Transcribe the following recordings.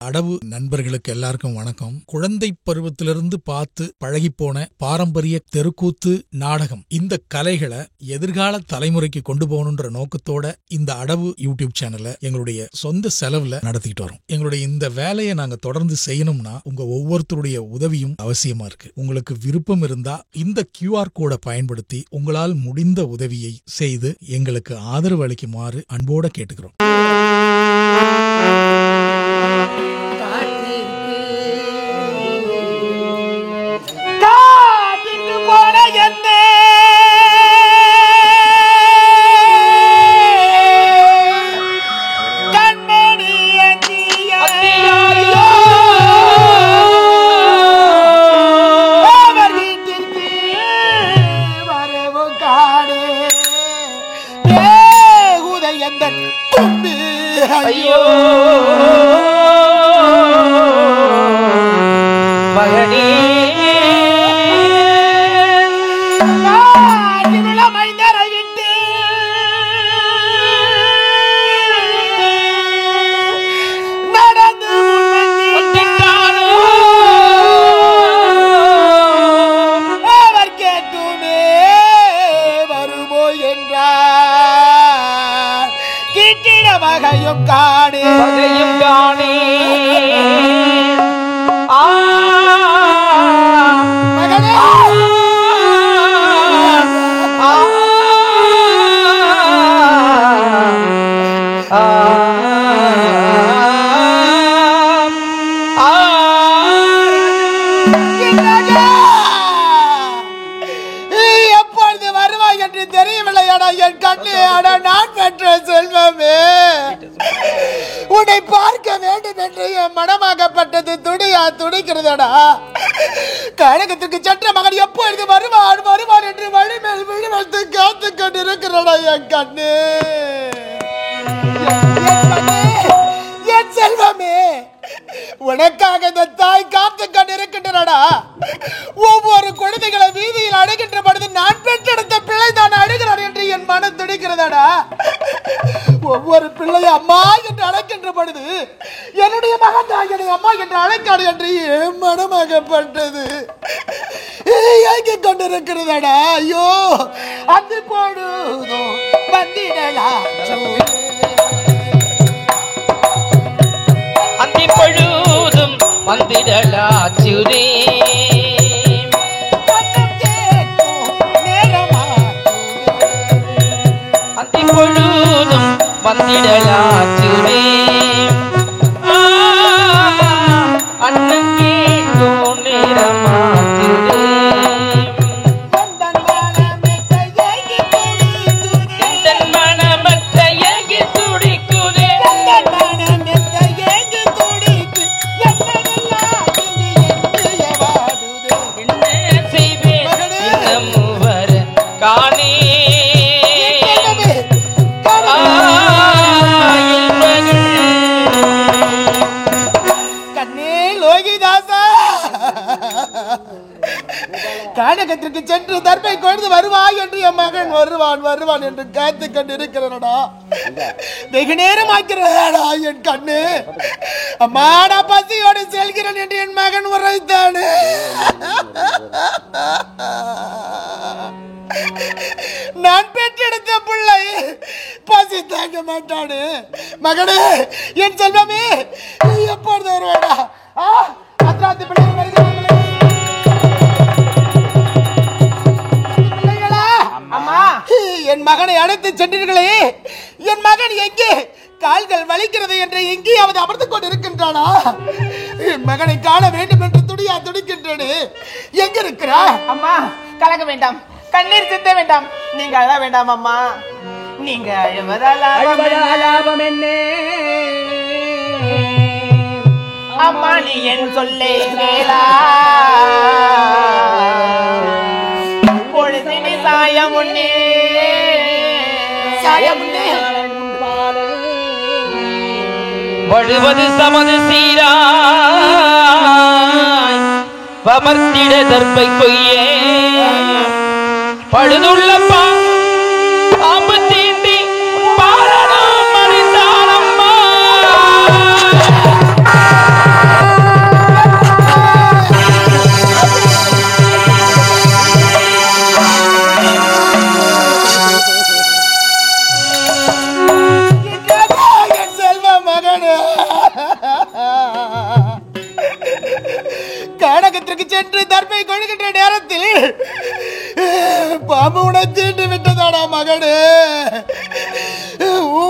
அடவு நண்பர்களுக்கு எல்லாருக்கும் வணக்கம். குழந்தை பருவத்திலிருந்து பார்த்து பழகிப்போன பாரம்பரிய தெருக்கூத்து, நாடகம், இந்த கலைகளை எதிர்கால தலைமுறைக்கு கொண்டு போகணுன்ற நோக்கத்தோட இந்த அடவு யூடியூப் சேனலை எங்களுடைய சொந்த செலவுல நடத்திட்டு வரோம். எங்களுடைய இந்த வேலையை நாங்க தொடர்ந்து செய்யணும்னா உங்க ஒவ்வொருத்தருடைய உதவியும் அவசியமா இருக்கு. உங்களுக்கு விருப்பம் இருந்தா இந்த QR கோடை பயன்படுத்தி உங்களால் முடிந்த உதவியை செய்து எங்களுக்கு ஆதரவு அளிக்குமாறு அன்போட கேட்டுக்கிறோம். ஐயோ மகனே மைந்தரை விட்டு நடந்து அவர் கேட்டுமே வருமோ என்றார். கிட்டிட வகையும் காணே மகனே எப்பொழுது வருவாய் என்று தெரியவில்லையாடா என் கண்ணியாடா நான் பெற்ற செல்வமே. உன்னை பார்க்க வேண்டும் என்று என் மனமாகப்பட்டது துடிக்கிறதடா. கழகத்துக்கு சென்ற மகன் எப்பொழுது வருவான் என்று வழிமேல் விழிவெடுத்து காத்து கொண்டிருக்கிறடா என் கண்ணு. என் செல்வமே, உனக்காக இந்த தாய் காத்து கொண்டிருக்கின்றனடா. ஒவ்வொரு குழந்தைகளை வீதியில் அடைகின்ற பொழுது நான் பெற்றெடுத்த பிள்ளை தான் அழுகிறார் என்று என் மனம் துடிக்கிறதடா. ஒவ்வொரு பிள்ளையை அம்மா என்று அழைக்கின்ற பொழுது என்னுடைய மகன் தான் என்னை அம்மா என்று அழைக்காடு என்று என் மனமாகப்பட்டது ஏங்கிக் கொண்டிருக்கிறதடா. ஐயோ, அது போடுதோ வந்திடலாம் அந்தி பொழுதும் வந்திடலாச்சுதே அந்தி பொழுதும் வந்திடலாச்சுதே அண்ணன் கேட்டோ நேரமாச்சுதே கானகத்திற்கு சென்று தர்பை கொண்டு வருவாய் என்று என் மகன் வருவான் என்று காத்து கொண்டிருக்கிறடா. வெகு நேரம் ஆக்கிறதா என் கண்ணு. அம்மா, நான் பசியோடு செல்கிறேன் என்று என் மகன் உரைத்தானே. நான் பெற்றெடுத்த பிள்ளை பசி தாங்க மாட்டானு. மகனே, என் செல்வமே, எப்பொழுது வருவாடா? அத்ராத்தி பிள்ளை என் மகனை அழைத்து சென்றீர்களே, என் மகன் எங்கே? கால்கள் வலிக்கிறது என்று எங்கேயாவது அமர்ந்து கொண்டிருக்கின்றானா? என் மகனை காண வேண்டும் என்று துடிக்கின்றேனே, எங்க இருக்கிறா? அம்மா, கலங்க வேண்டாம், கண்ணீர் சிந்த வேண்டாம், நீங்க அழ வேண்டாம் அம்மா. நீங்க அழுவதாலாபம் என்ன அம்மா, நீ என் சொல்லே கேளா. பொழுதினி சாயம் உன்னே வழுவது சமது சீராய் வமர்த்திட தர்பை கொய்யே பழுதுள்ள பாம்பு தீண்டி பாரணம் மறிந்தானம்மா. கானகத்திற்கு சென்று தர்மை கொள்கின்ற நேரத்தில் பாம்பு உன்னை தீண்டு விட்டதாடா மகனே.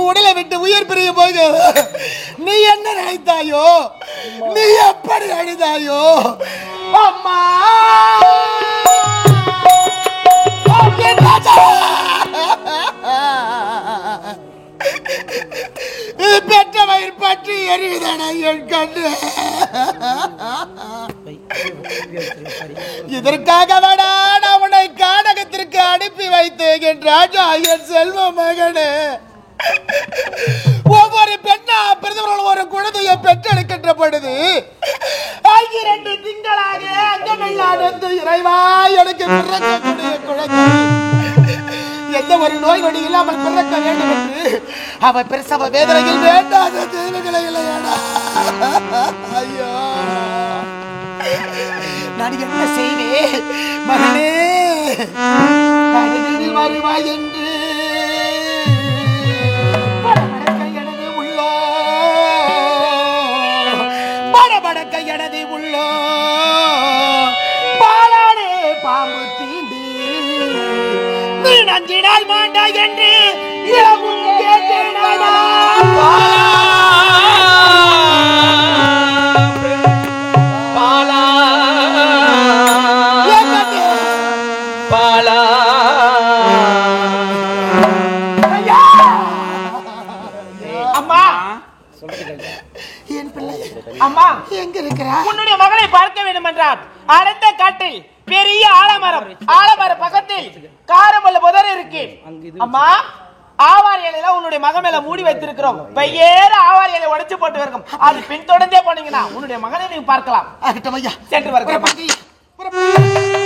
உடலை விட்டு உயிர் பிரிய போக நீ என்ன நினைத்தாயோ, நீ எப்படி அழுதாயோ அம்மா. பெற்ற வயிறு பற்றி எரியுதான என் கண்ணு. இதற்காக வேடா நான் உன்னை கானகத்திற்கு அனுப்பி வைத்தேன் என் ராஜா, என் செல்வ மகனே. ஒவ்வொரு பெண்ணா பிறந்தவர்கள் ஒரு குழந்தையை பெற்றெடுக்கின்ற பொழுது 2 திங்களாக அங்கமெல்லாம் இறைவா எனக்கு பிறக்கக்கூடிய குழந்தை எந்த ஒரு நோய் நொடி இல்லாமல் பிறக்க வேண்டும் என்று அவ பிரசவ வேதனையில் வேண்டாத தேவைகளை இல்லையாடா. ஐயோ, நான் என்ன செய்வேன் மகனே, வருவாய் என்று படபடக்க எனது உள்ளோ பாலாடே பாம்பு தீண்டி நீ நஞ்சினால் மாண்டா என்று இரவும் கேட்டேனாடா. பாலா பாலா அம்மா, என் பிள்ளை அம்மா, எங்க இருக்கிறா? உன்னுடைய மகனை பார்க்க வேண்டும் என்றால் அடுத்த காட்டில் பெரிய ஆலமர பக்கத்தில் காரமல்ல புதர் இருக்கு. அம்மா, ஆவாரி இலையில உன்னுடைய மகன் மேல மூடி வைத்திருக்கிறோம். பெயர ஆவாரி இலை உடைச்சு போட்டு இருக்கும். அது பின்தொடர்ந்தே போனீங்கன்னா உன்னுடைய மகனை நீங்க பார்க்கலாம். ஆகட்டும் ஐயா, சென்று வருகிறேன்.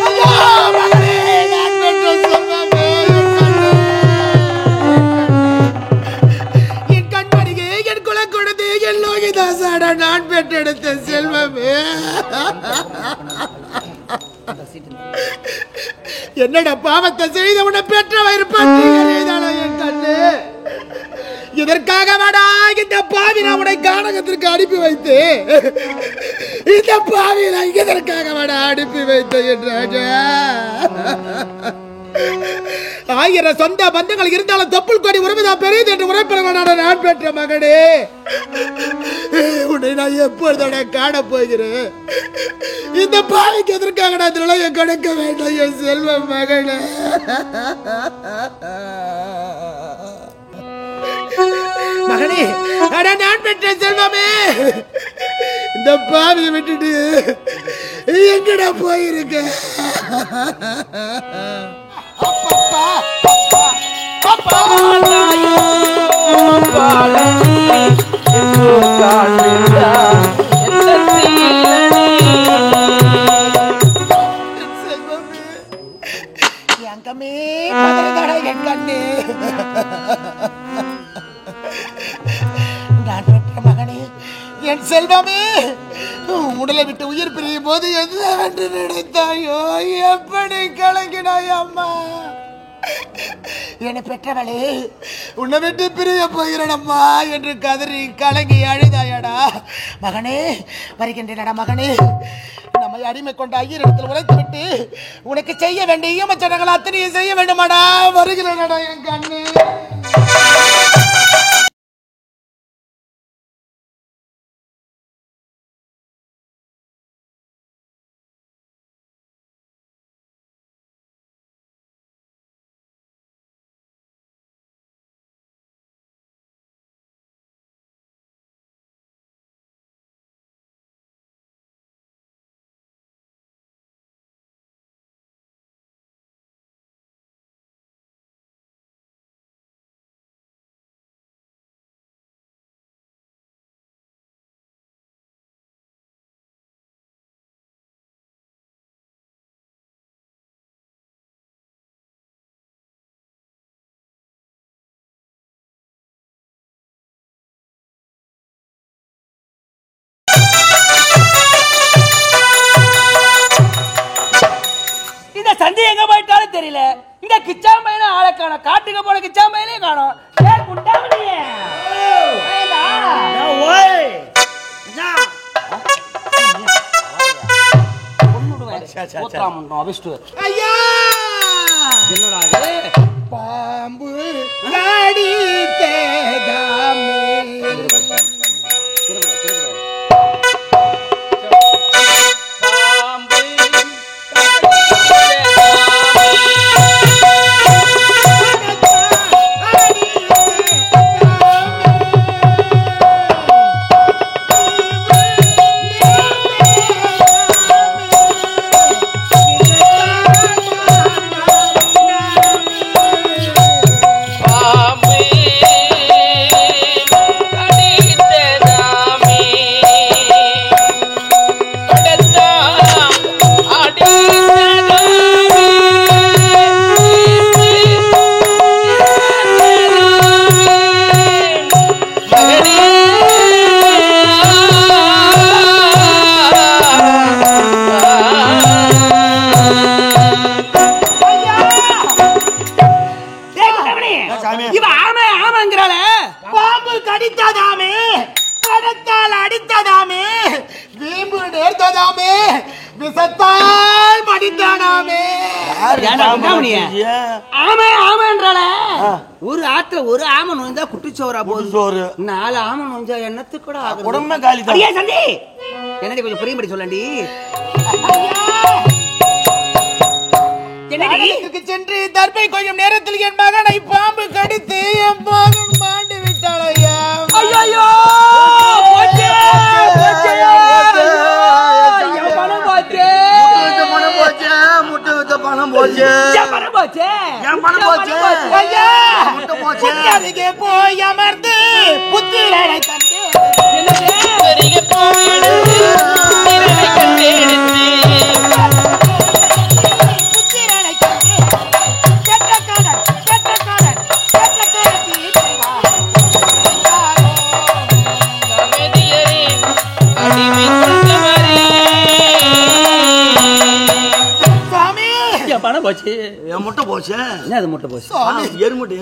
ஐயா மகனே, நான் பெற்ற செல்வமே, என் கண்மணியே, என் குல குழந்தை, என் லோகிதாசாடா, நான் பெற்றெடுத்த செல்வமே. என்னடா பாவத்தை செய்த உன்னை பெற்ற வயிறு பற்றி எறியதானா என் கண்ணு. இதற்காக வாடா இந்த பாவி நான் உன்னை கானகத்திற்கு அனுப்பி வைத்து, இந்த பாவி நான் இதற்காக வாடா அனுப்பி வைத்தேன் என் ராஜா. 1000 சொந்த பந்தங்கள் இருந்தாலும் தொப்புள் கொடி உறவுதான் பெரியது என்று உரைப்பட நான் பெற்ற மகனே. உன்னை நான் எப்பொழுதோட காண போகிறேன். இந்த பாவிக்கு எதற்காக நான் நிலையை கொடுக்க வேண்டும் என் செல்வ மகனே. மகனே, நான் பெற்ற செல்வமே, இந்த பாவியை விட்டுட்டு எங்கடா போயிருக்க? அப்பப்பா, அப்பா, எங்கமே பதறதடா என் கண்ணு. நான் பெற்ற மகனே, என் செல்வமே, உடலை விட்டு உயிர் பிரியும் போது என்னவென்று நினைத்தாயோ, எப்படி கலங்கினாய் அம்மா. என்னை பெற்றவளே, உன்னை விட்டு பிரிய போகிறனம்மா என்று கதறி கலங்கி அழுதாயடா. மகனே, வருகின்றனடா மகனே. நம்மை அடிமை கொண்ட ஐயரிடத்தில் உரைத்து விட்டு உனக்கு செய்ய வேண்டிய ஈமச்சடங்கள் அத்தனையும் செய்ய வேண்டுமாடா. வருகிறனடா என் கண்ணு. சந்தி எங்க போயிட்டாலும் தெரியல. இந்த கிச்சாம்பையில ஆளை காணோம். காட்டுக்கு போன கிச்சாம்பையிலே காணோம். ஊத்தராமன்றம் அபிஷ்டு ஐயா என்னடா இது? பாம்பு கடித்ததாமே பாம்பு கடித்ததாமே, படத்தால் அடித்ததாமே, வீம்பு நேர்த்ததாமே, விஷத்தால் மடித்தானாமே. ஒரு ஆத்துல ஒரு ஆம நோய்ந்தா குட்டிச்சோரா போகுது, 4 ஆம நோய்ஞ்சா எண்ணத்துக்கு கூட உடம்பே காலி. சந்தி என்னடி கொஞ்சம் புரியும்படி சொல்லண்டி. சென்று தர்பை கொஞ்சம் நேரத்தில் என் மகனை பாம்பு கடித்து என் மகன் மாண்டு விட்டாளையா. ஐயோ பணம் போச்சு போய் அமர்ந்து புத்திரனை கண்டு பணம் போச்சு. என் முட்டை போச்சு. என்ன அது முட்டை போச்சு? எருமுட்டை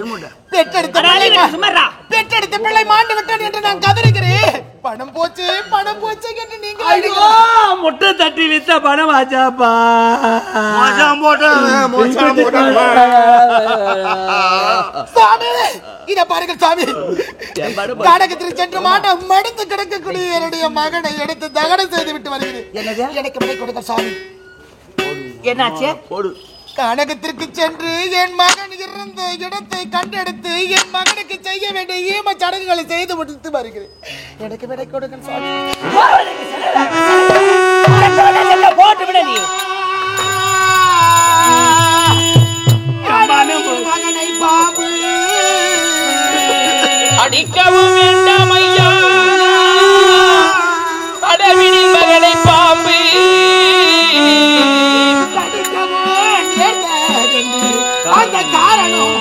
பெற்றெடுத்த பிள்ளை மாண்டு விட்டான் என்று நான் கதறுகிறேன். பணம் போச்சு என்று நீங்க முட்டை தட்டி வித்த பணம் ஆச்சாப்பா. சாமி இத பாருங்க சாமி, காடகத்தில் சென்று மாட்டம் மடித்து கிடக்கக்கூடிய என்னுடைய மகனை எடுத்து தகனம் செய்து விட்டு வருகிறேன். எனக்கு விடை கொடுக்க சாமி. என்னாச்சு? கானகத்திற்கு சென்று என் மகன் இருந்த இடத்தை கண்டெடுத்து என் மகனுக்கு செய்ய வேண்டிய ஈம சடங்குகளை செய்து முடித்து வருகிறேன். எனக்கு விடை கொடுங்க சாமி. போட்டு விட நீ மகனை பாம்பு அடிக்கவும் வேண்டாம் ஐயா, கடவினில் மகனை பாம்பு அந்த காரணம்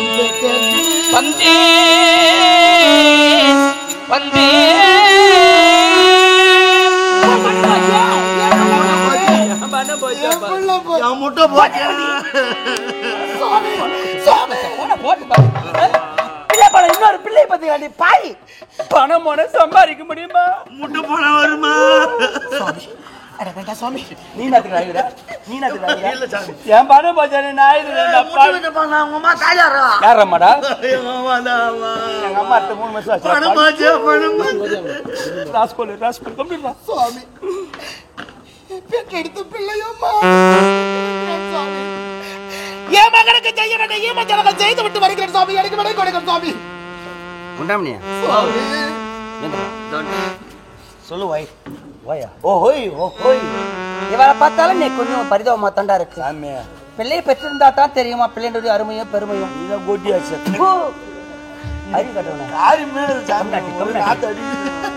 முட்டை போச்சு. இன்னொரு பிள்ளை பத்தி பாய் பணம் போன சம்பாதிக்க முடியுமா? முட்டை பணம் வருமா? சாமி நீ என் பணம் போச்சு. யாரம்மாடா? எங்க அம்மா 3 மாசம் சுவாமி பெற்றெடுத்த பிள்ளையம்மா என் மகனுக்கு செய்ய வேண்டிய ஈமச்சடங்கை செய்து விட்டு வருகிறேன் சுவாமி. எனக்கு விடை கொடுங்க சுவாமி. உண்டாமணியா சொல்லு வை. இவரை பார்த்தாலும் நீ கொஞ்சம் பரிதாபமா தாண்டா இருக்கு. பிள்ளையை பெற்றிருந்தா தான் தெரியுமா பிள்ளைடைய அருமையும் பெருமையும். அறிவு கட்டணும்.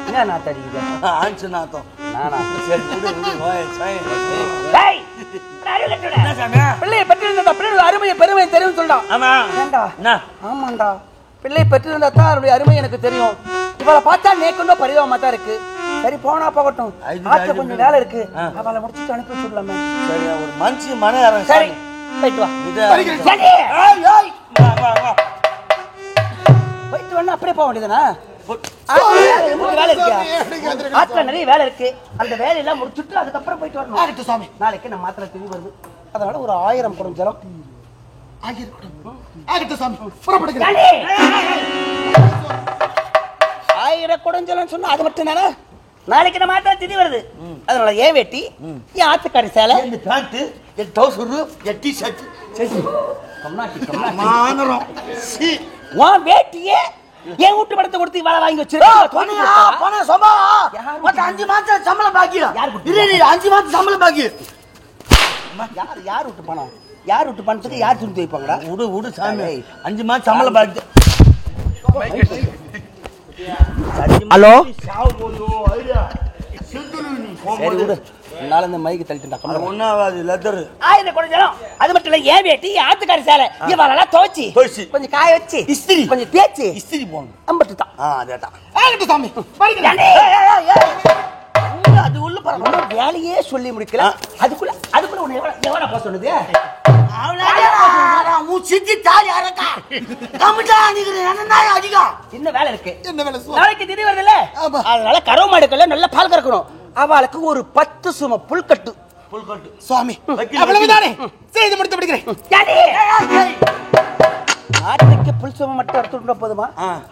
என்ன நாத்து அடிக்குது? ஆஞ்சு நாத்தம். பிள்ளையை பெற்றிருந்தா பிள்ளையோட அருமையை பெருமையை தெரியும் சொல்றான். ஆமாண்டா, பிள்ளை பெற்றிருந்தா தான் அவருடைய அருமை எனக்கு தெரியும். இவளை பார்த்தா நேக்குண்டோ பரிதாபமா தான் இருக்கு. சரி போனா போகட்டும், ஆத்துல கொஞ்சம் வேலை இருக்கு, அவளை முடிச்சுட்டு அனுப்பி வச்சுடலாமே. சரி ஒரு மனுஷன் மன யாரும். சரி போயிட்டு வா. போயிட்டு வேணா அப்படியே போக வேண்டியதுனா? வேலை இருக்கு. ஆத்துல நிறைய வேலை இருக்கு. அந்த வேலையெல்லாம் முடிச்சுட்டு அதுக்கப்புறம் போயிட்டு வரணும். ஆகட்டும் சாமி. நாளைக்கு நம்ம மாத்திரை திணி வருது. அதனால ஒரு 1000 குடம் ஜலம். ஆகட்டும் சாமி, புறப்படுகிறேன். 1000 குடம் ஜலம் சொன்னா அது மட்டும் தானே? நாளைக்கு நம்ம மாத்திரை திணி வருது. அதனால ஏன் வேட்டி, ஏன் ஆத்துக்காரி சேலை, இந்த பேண்ட், இந்த டவுசர், இந்த டி-ஷர்ட், மானரம். உன் வேட்டியே ஏன் வீட்டு படத்தை கொடுத்து இவ்வளவு வாங்கி பணம் சொமா. மத்த 5 மாசம் சம்பளம் பாக்கி. இரு 5 மாசம் சம்பளம் பாக்கி. யார் விட்டு பணம்? யார் விட்டு பணத்துக்கு யார் துணி வைப்பாங்கடா? விடு சாமி. 5 மாசம் சம்பளம் பாக்கி. ஹலோ, சரி விடு. நாளை இந்த மைக்கு தள்ளிட்டு ஒன்னாவது லெதர் 1000 குடம் ஜலம். அது மட்டும் இல்ல, ஏன் வேட்டி, ஆத்துக்காரி சேலை இவ்வளவு துவைச்சி கொஞ்சம் காய வச்சு இஸ்திரி கொஞ்சம் தேய்ச்சி இஸ்திரி போடணும். அம்பட்டு தான். அதேதான். ஆகட்டும் சாமி, அது உள்ள பரவாயில்ல, வேலையே சொல்லி முடிக்கல. அதுக்குள்ள உன்னை எவ்வளவு போக சொன்னது? இன்னும் வேலை இருக்கு. என்ன வேலை சுவாமி? நாளைக்கு திடீர் வருதுல்ல, அதனால கறவை மாடுக்கல்ல நல்லா பால் கறக்கணும். அவளுக்கு ஒரு 10 சும புல்கட்டு. சுவாமி, அவ்வளவுதானே? செய்து முடித்து விடுகிறேன். மாட்டுக்கு புல் சும மட்டும் எடுத்துட்டு போதுமா?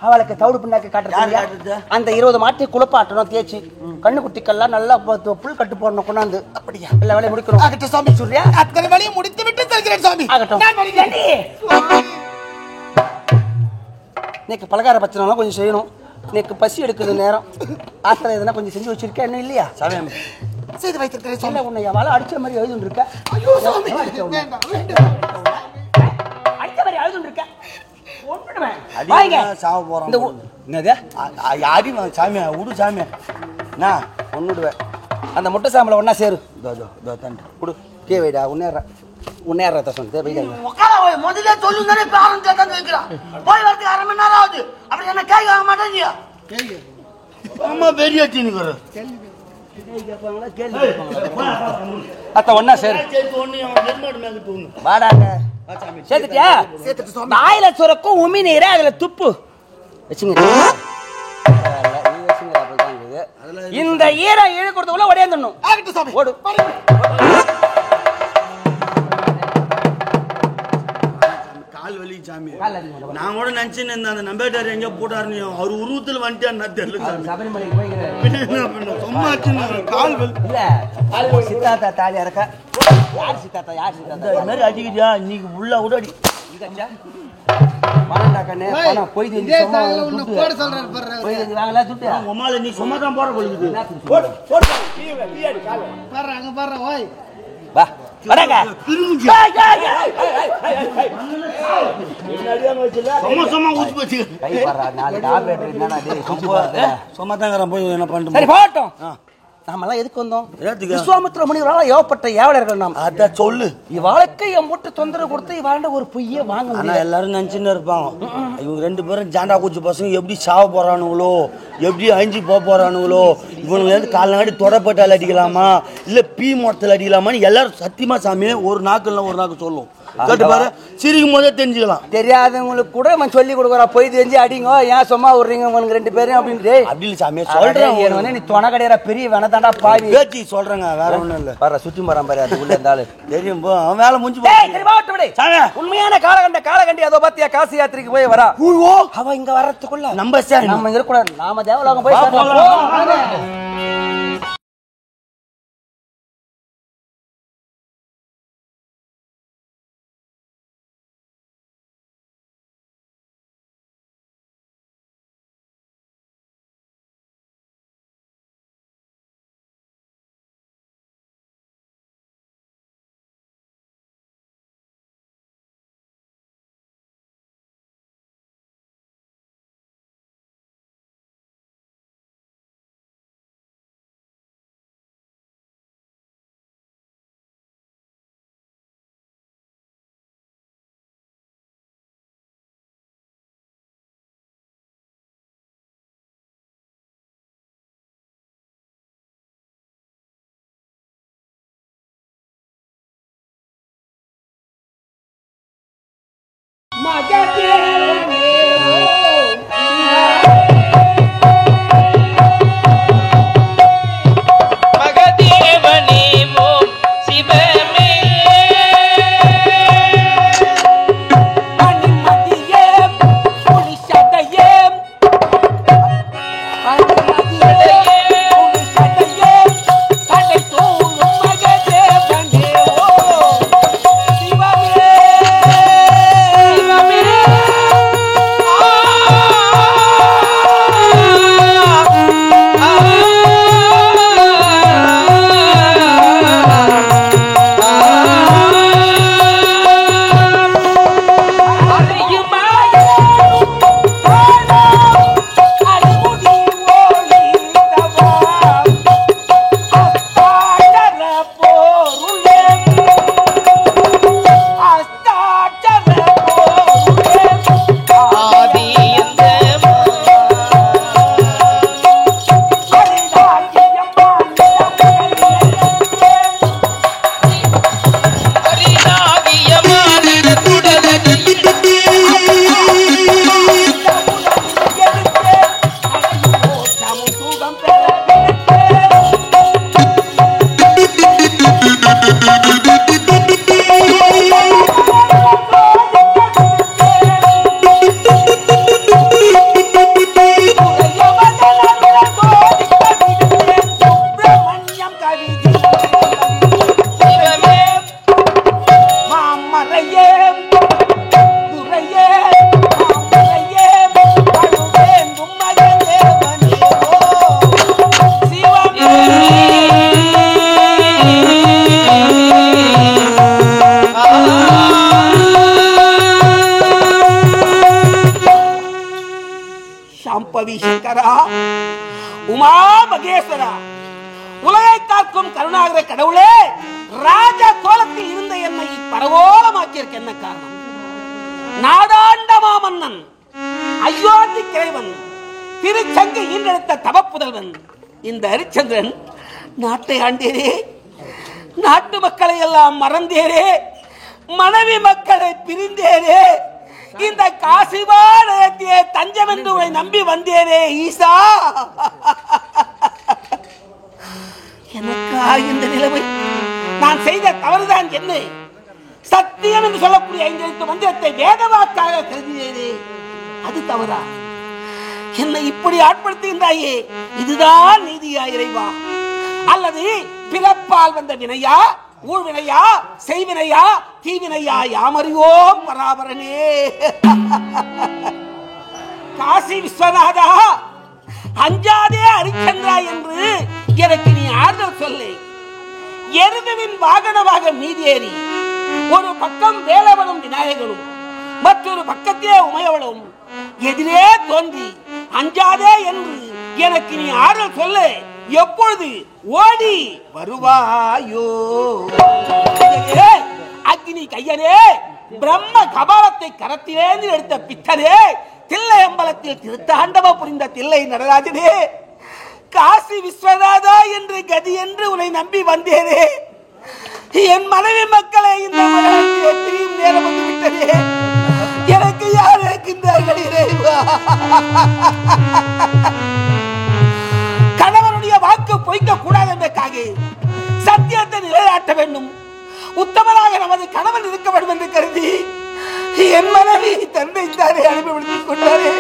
அவளுக்கு தவிடு பின்னாக்கு காட்டுறது. அந்த 20 மாட்டை குழப்பாட்டணும், தேய்ச்சி கண்ணு குட்டிக்கெல்லாம் நல்லா புல் கட்டு போடணும். கொண்டாந்து அப்படியா எல்லா வேலையும் முடிக்கணும். ஆகட்டும் சாமி, சொல்றியா? அத்தனை வேலையும் முடித்து விட்டு செல்கிறேன் சாமி. ஆகட்டும். நான் வருகிறேன். இன்னைக்கு பலகார பச்சனை கொஞ்சம் செய்யணும். இன்னைக்கு பசி எடுக்குது நேரம். ஆத்திரம் எதுனா கொஞ்சம் செஞ்சு வச்சிருக்கேன். என்ன இல்லையா? செய்து வைத்திருக்கிறேன் சொல்ல உன்னை எவ்வளவு அடிச்ச மாதிரி எழுதுன்னு இருக்க. ஐயோ சாமி, வேண்டாம், வேண்டாம். அடிச்ச மாதிரி எழுதுன்னு இருக்க. ஒண்ணுடுவேன். வாங்க. சாவ போறோம். என்னது? அடி சாமியா விடு சாமியா. நான் ஒண்ணுடுவேன். அந்த முட்டை சாம்பலை ஒன்னா சேரு. குடு கே வைடா. உன்னேறத சொன்னது வைடா. முதல்ல சொல்லுங்க. போய் வரதுக்கு 1/2 மணி நேரம் ஆகுது. அப்படி என்ன கேட்க வாங்க மாட்டேங்க. அம்மா பெரிய அத்த ஒன்னா சேரு. வாடாங்க. சேர்த்துட்டியா? வாயில சுரக்கும் உமி நீரை அதுல துப்பு வச்சுங்க. இந்த ஈரம் இழுக்கிறதுக்குள்ள ஒடையாந்துடணும். ஆகட்டும் சாமி, ஓடு. கால் வலி சாமி. நான் கூட நினைச்சுன்னு இருந்தேன் அந்த நம்பேட்டார் எங்க போட்டாருன்னு. அவர் உருவத்தில் வந்துட்டான்னு தெரியல சாமி. சபரிமலைக்கு போய்கிறேன். சும்மா கால் வலி இல்ல சித்தாத்தா தாலி இறக்க. யார் சித்தாத்தா? யார் சித்தாத்தா? இந்த மாதிரி அடிக்கிறியா இன்னைக்கு உள்ள விட அடி. பணம்டா கண்ணே, பணம் போய் தெரிஞ்சு வாங்கல துட்டு. உமால நீ சும்மா தான் போற பொழுது. வா வடங்க. சும்மா ஊத்து போச்சு. கை பாறா. நாளைக்கு ஆபரேட்டர் என்னடா டேய் சும்மா தாங்க போய் என்ன பண்ணிட்டு. சரி போட்டோம். நாமெல்லாம் எதுக்கு வந்தோம்? விஸ்வாமித்திர முனிவரால் ஏவப்பட்ட ஏவலர்கள் நாம். அதான் சொல்லு. இவாளுக்கு என் போட்டு தொந்தரவு கொடுத்து இவாண்ட ஒரு பொய்ய வாங்க. ஆனா எல்லாரும் நினைச்சுன்னு இருப்பாங்க இவங்க 2 பேரும் ஜாண்டா கூச்சி பசங்க எப்படி சாவ போறானுங்களோ, எப்படி அழிஞ்சு போறானுங்களோ, இவனுங்க வந்து காலநாடி தொடப்பட்டால் அடிக்கலாமா இல்ல பீ மொத்தத்தில் அடிக்கலாமான்னு எல்லாரும் சத்தியமா சாமி ஒரு நாக்கு சொல்லும். கேட்டு பாரு, சிரிக்கும் போதே தெரிஞ்சுக்கலாம். தெரியாதவங்களுக்கு கூட அவன் சொல்லி கொடுக்குறா. போய் தெரிஞ்சு அடிங்க, ஏன் சும்மா விடுறீங்க உனக்கு 2 பேரும் அப்படின்னு. அப்படி சாமி சொல்றேன். நீ தொணை கிடையாது பெரிய வேணதாண்டா பாவி பேச்சு சொல்றேங்க, வேற ஒண்ணும் இல்ல. வர சுத்தி மரம் பாரு, அதுக்குள்ள இருந்தாலும் தெரியும் போ. அவன் வேலை முடிஞ்சு உண்மையான காலகண்டி அதோ பாத்தியா காசி யாத்திரைக்கு போய் வரா. அவ இங்க வர்றதுக்குள்ள நம்ம நம்ம இங்க இருக்கக்கூடாது. நாம தேவலோகம் போய் மகதேவனே சம்பவி சங்கரா, உமா மகேஸ்வரா, உலகை காக்கும் கருணாகர கடவுளே, ராஜ கோலத்தில் இருந்த என்னை பரவோலமாக்கியிருக்க என்ன காரணம்? நாடாண்ட மாமன்னன், அயோத்தி கிழவன், திருச்சங்கை ஈன்றெடுத்த தவப்புதல்வன் இந்த ஹரிச்சந்திரன் நாட்டை ஆண்டேரே, நாட்டு மக்களை எல்லாம் மறந்தேரே, மனைவி மக்களை பிரிந்தேரே, இந்த காசிவாலயத்தையே தஞ்சம் என்று உன்னை நம்பி வந்தேரே ஈசா. எனக்கா இந்த நிலைமை? நான் செய்த தவறுதான் என்ன? சத்தியம் என்று சொல்லக்கூடிய 5 எழுத்து மந்திரத்தை வேதவாக்காக கருதினேனே, அது தவறா? என்னை இப்படி ஆட்படுத்துகின்றாயே, இதுதான் நீதியா இறைவா? அல்லது பிறப்பால் வந்த வினையா, ஊழ்வினையா, செய்வினையா, தீவினையா, யாமறியோம் பராபரனே. காசி விஸ்வநாதா, அஞ்சாதே ஹரிச்சந்திரா என்று எனக்கு நீ ஆறுதல் சொல்லு. எருதுவின் வாகனமாக மீதேறி ஒரு பக்கம் வேலவனும் விநாயகனும் மற்றொரு பக்கத்தே உமையவளும் எதிரே தோன்றி அஞ்சாதே என்று எனக்கு நீ ஆறுதல் சொல்லு. எப்பொழுது ஓடி வருவாயோ? அக்னி கையனே, பிரம்ம கபாலத்தை கரத்திலேந்து எடுத்த பித்தனே, தில்லை அம்பலத்தில் திருத்தாண்டவ புரிந்த தில்லை நடராஜனே, காசி விஸ்வநாதா என்று கதி என்று உன்னை நம்பி வந்தேனே. என் மனைவி மக்களை இந்த மரணத்தையும் நேரம் வந்து விட்டதே. எனக்கு யார் இருக்கின்றார்கள் இறைவா? கணவனுடைய வாக்கு பொய்க்க கூடாது என்பதற்காக சத்தியத்தை நிலைநாட்ட வேண்டும், உத்தமராக நமது கணவன் இருக்க வேண்டும் என்று கருதி என் மனைவி தன்னை தானே அனுபவித்துக் கொண்டாரே.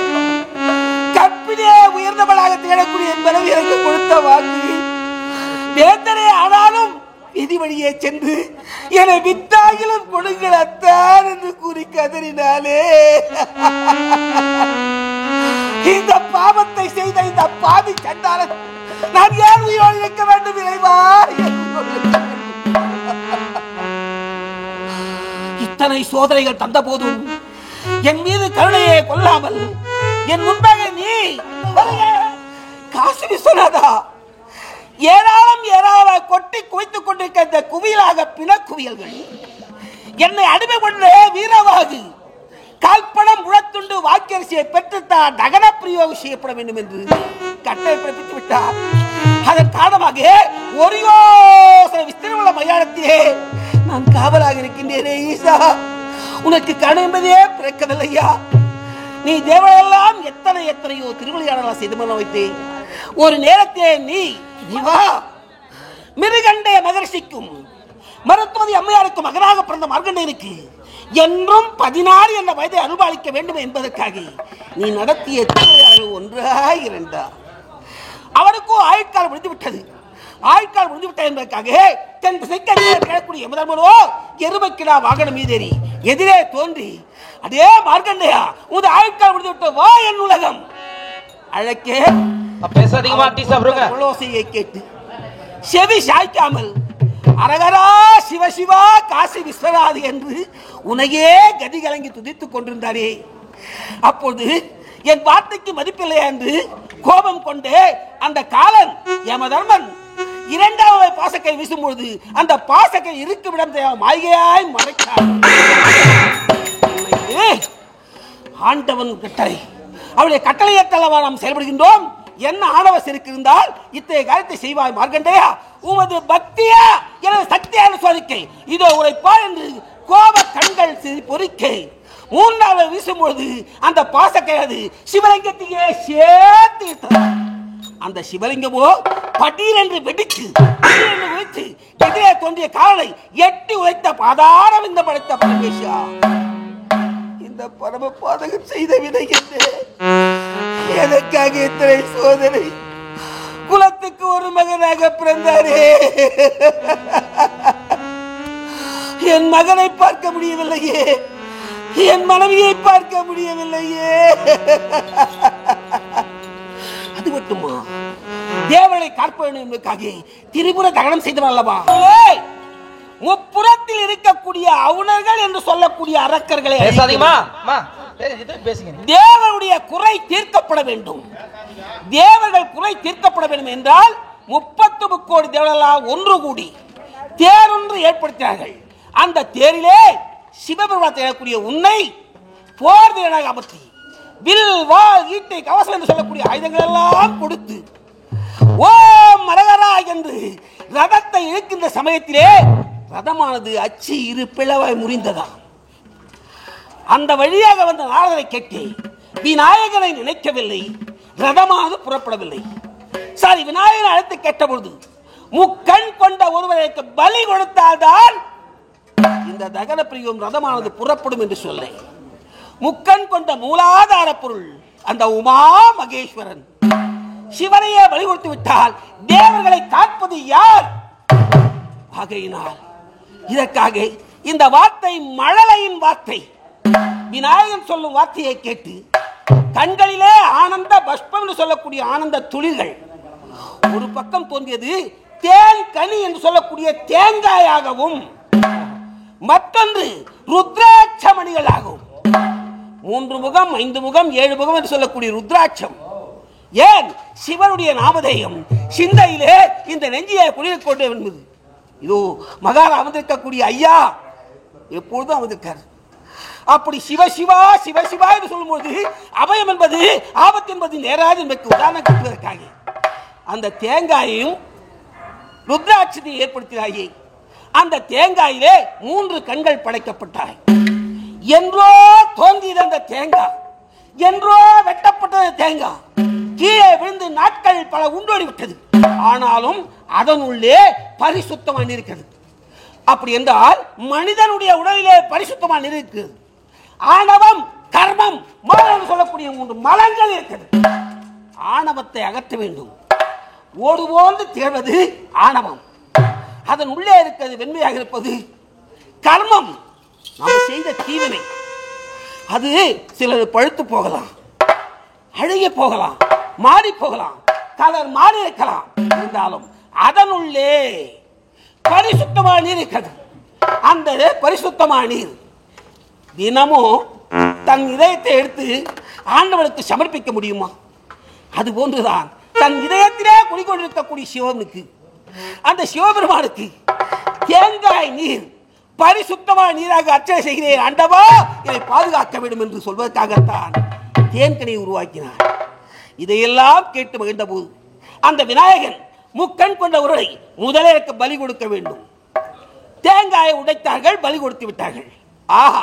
கற்பிலே உயர்ந்தவளாக தேடக்கூடிய என் மனைவி எனக்கு கொடுத்த வாக்கு வேதனை. ஆனாலும் விதி வழியே சென்று என்னை வித்தாகிலும் கொடுங்கள் அத்தான் என்று கூறி கதறினாலே. இந்த பாவத்தை செய்த இந்த பாவி சண்டாளன் நான் ஏன் உயிரோடு இருக்க வேண்டும் இறைவா? இத்தனை சோதனைகள் தந்த போதும் என் மீது கருணையை கொள்ளாமல் என் முன்பாக நீ காசி விஸ்வநாதா ஏராளம் ஏராளமாக கொட்டி குவித்துக் கொண்டிருக்க இந்த குவியலாக பிணக்குவியல்கள் என்னை அடிமை கொண்ட வீரவாகு கால்படம் முழத்துண்டு வாக்கியரிசியை பெற்றுத்தான் தகன பிரயோகம் செய்யப்பட வேண்டும் என்று கட்டளை பிறப்பித்து விட்டார். அதன் காரணமாக ஒரு யோசனை விஸ்தீர்ணமுள்ள மையானத்திலே நான் காவலாக இருக்கின்றேனே ஈசா. உனக்கு கண் என்பதே பிறக்கவில்லையா? நீ தேவரெல்லாம் எத்தனையோ திருவிளையாடலாம் செய்து மன வைத்தேன். ஒரு நேரத்திலே நீ வா, மிருகண்டய மகர்ஷிக்கும் மருத்துவதி அம்மையாருக்கும் மகனாக பிறந்த மார்கண்டேயனுக்கு என்றும் 16 என்ற வயதை அனுபவிக்க வேண்டும் என்பதற்காக நீ நடத்திய திருவிளையாடல் 1 2 அவருக்கும் ஆயுட்காலம் முடிந்து விட்டது. ஆயுட்காலம் முடிந்து விட்டது என்பதற்காக தென் திசைக்கு கிழக்கூடிய முதல்வனோ எருமைக்கிடா வாகனம் மீதேறி எதிரே தோன்றி, அதே மார்கண்டேயா உனது ஆயுட்காலம் முடிந்து விட்ட வா என் உலகம் அழைக்க கேட்டு செவி சாய்க்காமல் அரகரா சிவசிவா காசி விஸ்வநாத் என்று உனையே கதி கலங்கி துதித்துக் கொண்டிருந்தாரே. அப்போது என் வார்த்தைக்கு மதிப்பில்லையா என்று கோபம் கொண்டு அந்த காலன் யமதர்மன் 2வது பாசக்கை வீசும்பொழுது அந்த பாசக்கை இருக்குமிடம் மாய்கையாய் மறைத்தார். ஆண்டவன் கட்டளை, அவளுடைய கட்டளையற்றளவா நாம் செயல்படுகின்றோம். என்ன ஆணவ செருக்கு இருந்தால் இத்தகைய காரியத்தை செய்வாய் மார்கண்டேயா? உமது பக்தியா எனது சக்தியான சோதிக்கை இதோ உரைப்பா என்று கோப கண்கள் பொறிக்கை 3வது வீசும்பொழுது அந்த பாசக்கையாது சிவலிங்கத்தையே சேர்த்து அந்த சிவலிங்கமோ பட்டீர் என்று வெடித்து எதிரே தோன்றிய காலை எட்டி உழைத்த பாதாரம் இந்த படைத்த பரமேஸ்வரா. இந்த பரம பாதகம் செய்த வினை என்று எனக்காக இத்தனை சோதனை. குலத்துக்கு ஒரு மகனாக பிறந்தாரே, என் மகனை பார்க்க முடியவில்லையே, என் மனைவியை பார்க்க முடியவில்லையே. அது மட்டுமா தேவனை காக்க வேண்டும் என்பதற்காக திரிபுர தகனம் செய்தவன் அல்லவா? முப்புறத்தில் இருக்கக்கூடிய அவுணர்கள் என்று சொல்லக்கூடிய அரக்கர்களே தேவனுடைய குறை தீர்க்கப்பட வேண்டும். தேவர்கள் குறை தீர்க்கப்பட வேண்டும் என்றால் 30 கோடி தேவர்களால் ஒன்று கூடி தேர் ஒன்று ஏற்படுத்தினார்கள். அந்த தேரிலே சிவபெருமான் எழக்கூடிய உன்னை போர் வீரனாக அமர்த்தி வில் வாள் ஈட்டை கவசம் என்று சொல்லக்கூடிய ஆயுதங்கள் எல்லாம் கொடுத்து ஓம் மரகரா என்று ரதத்தை இழுக்கின்ற சமயத்திலே ரதமானது அச்சு இரு பிளவாய் முறிந்ததா. அந்த வழியாக வந்த நாரதரை கேட்டு விநாயகனை நினைக்கவில்லை, ரதமானது புறப்படவில்லை. சாரி, விநாயகனை அழைத்து கேட்ட பொழுது முக்கண் கொண்ட ஒருவருக்கு பலி கொடுத்தால்தான் இந்த தகன பிரியும் ரதமானது புறப்படும் என்று சொல்ல, முக்கண் கொண்ட மூலாதார பொருள் அந்த உமா மகேஸ்வரன் சிவனையே பலி கொடுத்து விட்டால் தேவர்களை காப்பது யார்? ஆகையினால் இதற்காக இந்த வார்த்தை மழலையின் வார்த்தை. விநாயகன் சொல்லும் வார்த்தையை கேட்டு கண்களிலே ஆனந்த பஷ்பம் என்று சொல்லக்கூடிய ஆனந்த துளிர்கள் ஒரு பக்கம் தோன்றியது. தேன் கனி என்று சொல்லக்கூடிய தேங்காயாகவும் மற்றொன்று ருத்ராட்சமணிகளாகவும் 3 முகம் 5 முகம் 7 முகம் என்று சொல்லக்கூடிய ருத்ராட்சம். ஏன் சிவனுடைய நாமதேயம் சிந்தையிலே இந்த நெஞ்சியை குளிர் கொண்டு என்பது. இதோ மகாரா அமர்ந்திருக்கக்கூடிய ஐயா எப்பொழுதும் அமர்ந்திருக்கார். அப்படி சிவசிவா சிவசிவா என்று சொல்லும்போது அபயம் என்பது ஆபத்து என்பது நேராது என்பதற்கு உதாரணம் கட்டுவதற்காக அந்த தேங்காயையும் ருத்ராட்சத்தையும் ஏற்படுத்தினாயே. அந்த தேங்காயிலே 3 கண்கள் படைக்கப்பட்டாய். என்றோ தோன்றியது அந்த தேங்காய், என்றோ வெட்டப்பட்டது தேங்காய் கீழே விழுந்து நாட்கள் பல உண்டோடி விட்டது. ஆனாலும் அதனுள்ளே பரிசுத்தமான இருக்கிறது. அப்படி என்றால் மனிதனுடைய உடலிலே பரிசுத்தமான இருக்கிறது. ஆணவம், கர்மம், மலம் சொல்லக்கூடிய 3 மலங்கள் இருக்கிறது. ஆணவத்தை அகற்ற வேண்டும். ஓடுவோந்து தேர்வது ஆணவம், அதன் உள்ளே இருக்கிறது வெண்மையாக இருப்பது கர்மம். நாம் செய்த தீவினை அது சிலது பழுத்து போகலாம், அழுகி போகலாம், மாறி போகலாம், கலர் மாறி இருக்கலாம். இருந்தாலும் அதனுள்ளே பரிசுத்தமான நீர் இருக்கிறது. அந்த பரிசுத்தமான நீர் தினமும் தன் இதயத்தை எடுத்து ஆண்டவனுக்கு சமர்ப்பிக்க முடியுமா? அது போன்றுதான் தன் இதயத்திலே குடிக்கொண்டிருக்கக்கூடிய சிவனுக்கு, அந்த சிவபெருமானுக்கு தேங்காய் நீர் பரிசுத்தமான நீராக அர்ச்சனை செய்கிறேன் ஆண்டவா, இதை பாதுகாக்க வேண்டும் என்று சொல்வதற்காகத்தான் தேன்கனியை உருவாக்கினார். இதையெல்லாம் கேட்டு மகிழ்ந்த போது அந்த விநாயகன் முக்கண் கொண்ட ஒருவரை முதலேற்கு பலி கொடுக்க வேண்டும். தேங்காயை உடைத்தார்கள், பலி கொடுத்து விட்டார்கள். ஆஹா,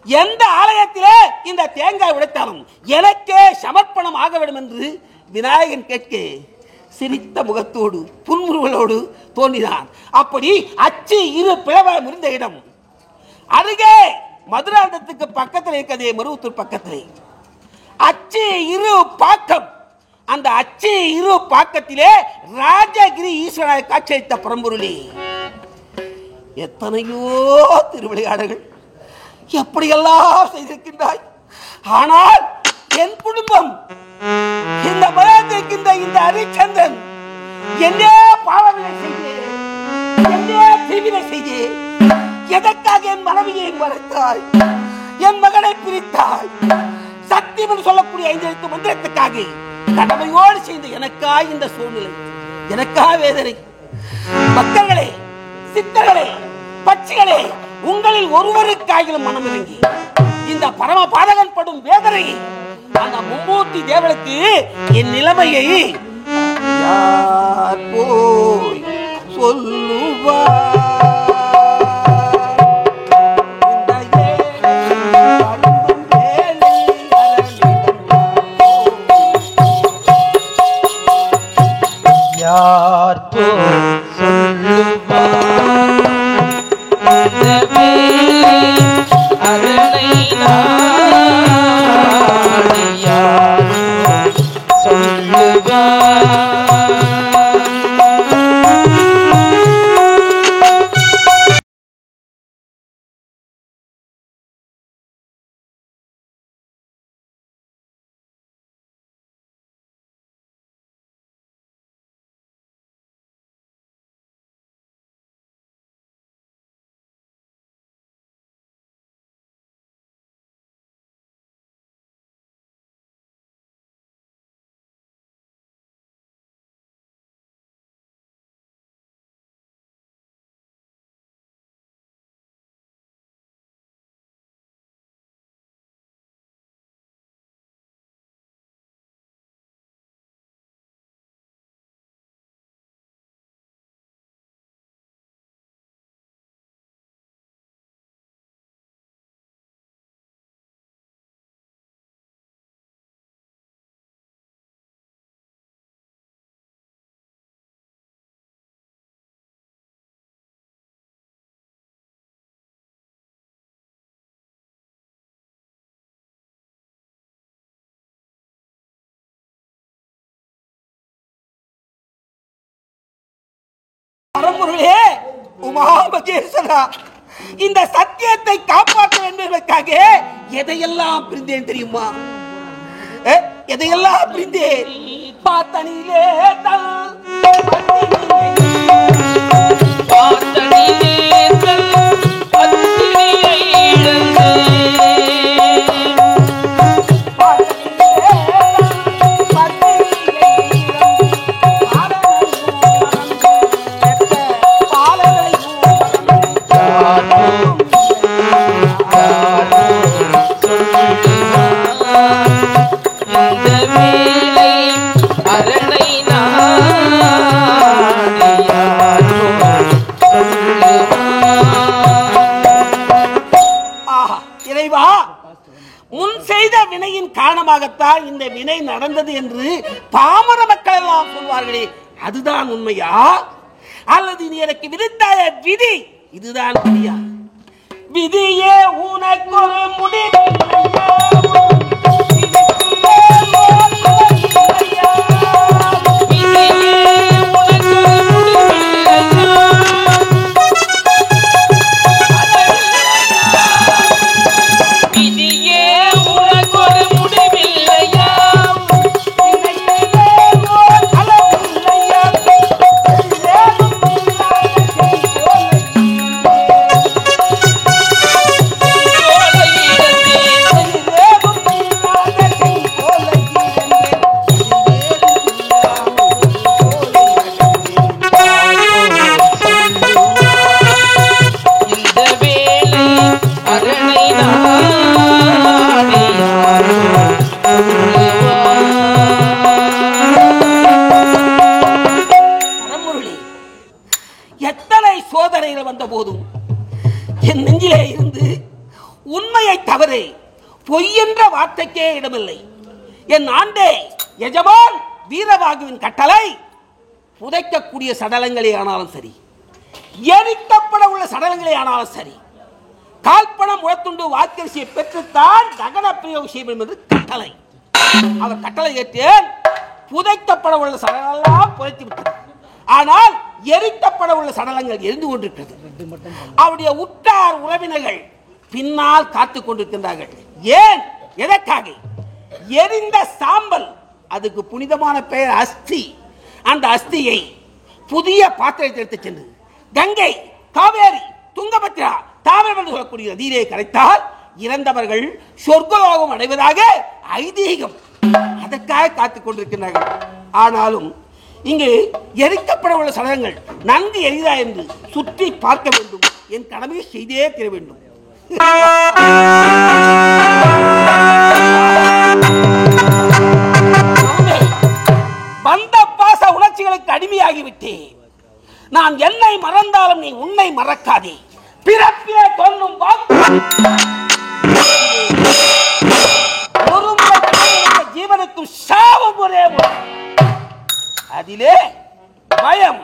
எந்த ஆலயத்திலே இந்த தேங்காய் உடைத்தாலும் எனக்கே சமர்ப்பணம் ஆக வேண்டும் என்று விநாயகன் கேட்க சிரித்த முகத்தோடு புன்முறுவலோடு தோன்றினான். அப்படி அச்சு இரு பிளவாய் முறிந்த இடம் அருகே மதுராந்தத்துக்கு பக்கத்தில் இருக்கிறதே, மருவத்தூர் பக்கத்திலே அச்சு இரு பாக்கம். அந்த அச்சு இரு பாக்கத்திலே ராஜகிரி ஈஸ்வரனை காட்சியளித்த பரம்பொருளே, எத்தனையோ திருவிளையாடல்கள் எப்படியெல்லாம் செய்திருக்கின்றாய். ஆனால் என் குடும்பம், இந்த மரத்திற்கின்ற இந்த ஹரிச்சந்திரன் என்னே பாவங்களை செய்தே, என்னே தீவினை செய்தே, எதற்காக என் மனைவியை மறைத்தாய், என் மகனை பிரித்தாய்? சத்தியம் என்று சொல்லக்கூடிய 5 எழுத்து மந்திரத்துக்காக கடமையோடு செய்த எனக்காய் இந்த சூழ்நிலை, எனக்காக வேதனை. பக்தர்களே, சித்தர்களே, பட்சிகளே, உங்களில் ஒருவருக்காகிலும் மனம் இறங்கி இந்த பரம பாதகன் படும் வேதனை அந்த மும்மூர்த்தி தேவனுக்கு என் நிலைமையை யார் போய் சொல்லுவார்? யார் போய் சொல்லுவார்? அதனை யார் சொல்லுவார்? பரம்பொருளே, உமாமகேஸ்வரா, இந்த சத்தியத்தை காப்பாற்ற என்பதற்காக எதையெல்லாம் பிரிந்தேன் தெரியுமா? எதையெல்லாம் பிரிந்தேன்? பாத்தனிலே முன் செய்த வினையின் காரணமாகத்தான் இந்த வினை நடந்தது என்று பாமர மக்கள் எல்லாம் சொல்வார்களே, அதுதான் உண்மையா? அல்லது நீ எனக்கு விதித்தாய விதி இதுதான் விதியா? விதியே உனக்கு ஒரு முடிவு பொய்யென்ற வார்த்தைக்கே இடமில்லை. என் ஆண்டே எஜமான் வீரவாகுவின் கட்டளை புதைக்கக்கூடிய சடலங்களே ஆனாலும் சரி, எரிக்கப்பட உள்ள சடலங்களே ஆனாலும் சரி, கால்பணம் முழத்துண்டு வாக்கரிசியை பெற்றுத்தான் தகன பிரயோகம் செய்யும் என்பது கட்டளை. அவர் கட்டளை ஏற்றேன். புதைக்கப்பட உள்ள சடலெல்லாம் புதைத்து விட்டது. ஆனால் எரிக்கப்பட உள்ள சடலங்கள் எரிந்து கொண்டிருக்கிறது. அவருடைய உற்றார் உறவினர்கள் பின்னால் காத்துக் கொண்டிருக்கின்றார்கள். ஏன்? எதற்காக? எரிந்த சாம்பல், அதுக்கு புனிதமான பெயர் அஸ்தி. அந்த அஸ்தியை புதிய பாத்திரத்தை எடுத்து சென்று கங்கை, காவேரி, துங்கபத்ரா, தாமிரம் என்று சொல்லக்கூடிய நதியிலே கரைத்தால் இறந்தவர்கள் சொர்க்கலோகம் அடைவதாக ஐதீகம். அதற்காக காத்துக் கொண்டிருக்கிறார்கள். ஆனாலும் இங்கு எரிக்கப்பட உள்ள சடலங்கள் நன்கு எரிதா என்று சுற்றி பார்க்க வேண்டும். என் கடமையை செய்தே தீர வேண்டும். வந்த பாச உணர்ச்சிகளுக்கு அடிமையாகிவிட்டேன். நான் என்னை மறந்தாலும் நீ உன்னை மறக்காதே. பிறப்பிலே தோன்றும் ஜீவனுக்கும் சாவும் ஒரே அதிலே பயம்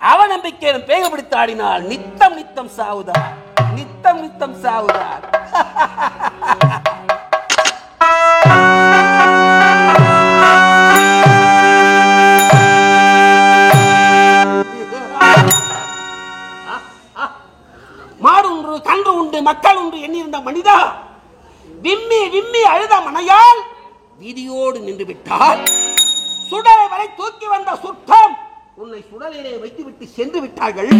அவநம்பிக்கையிலும் பேக பிடித்து ஆடினால் நித்தம் நித்தம் சாவுதான், நித்தம் நித்தம் சாவுதான். மாடு உண்டு, கன்று உண்டு, மக்கள் உண்டு எண்ணிருந்த மனிதா, விம்மி விம்மி அழுத மனையால் வீதியோடு நின்று விட்டால் சுடலை வரை தூக்கி வந்த சுற்றம் உன்னை சுடலிலே வைத்துவிட்டு சென்று விட்டார்கள்.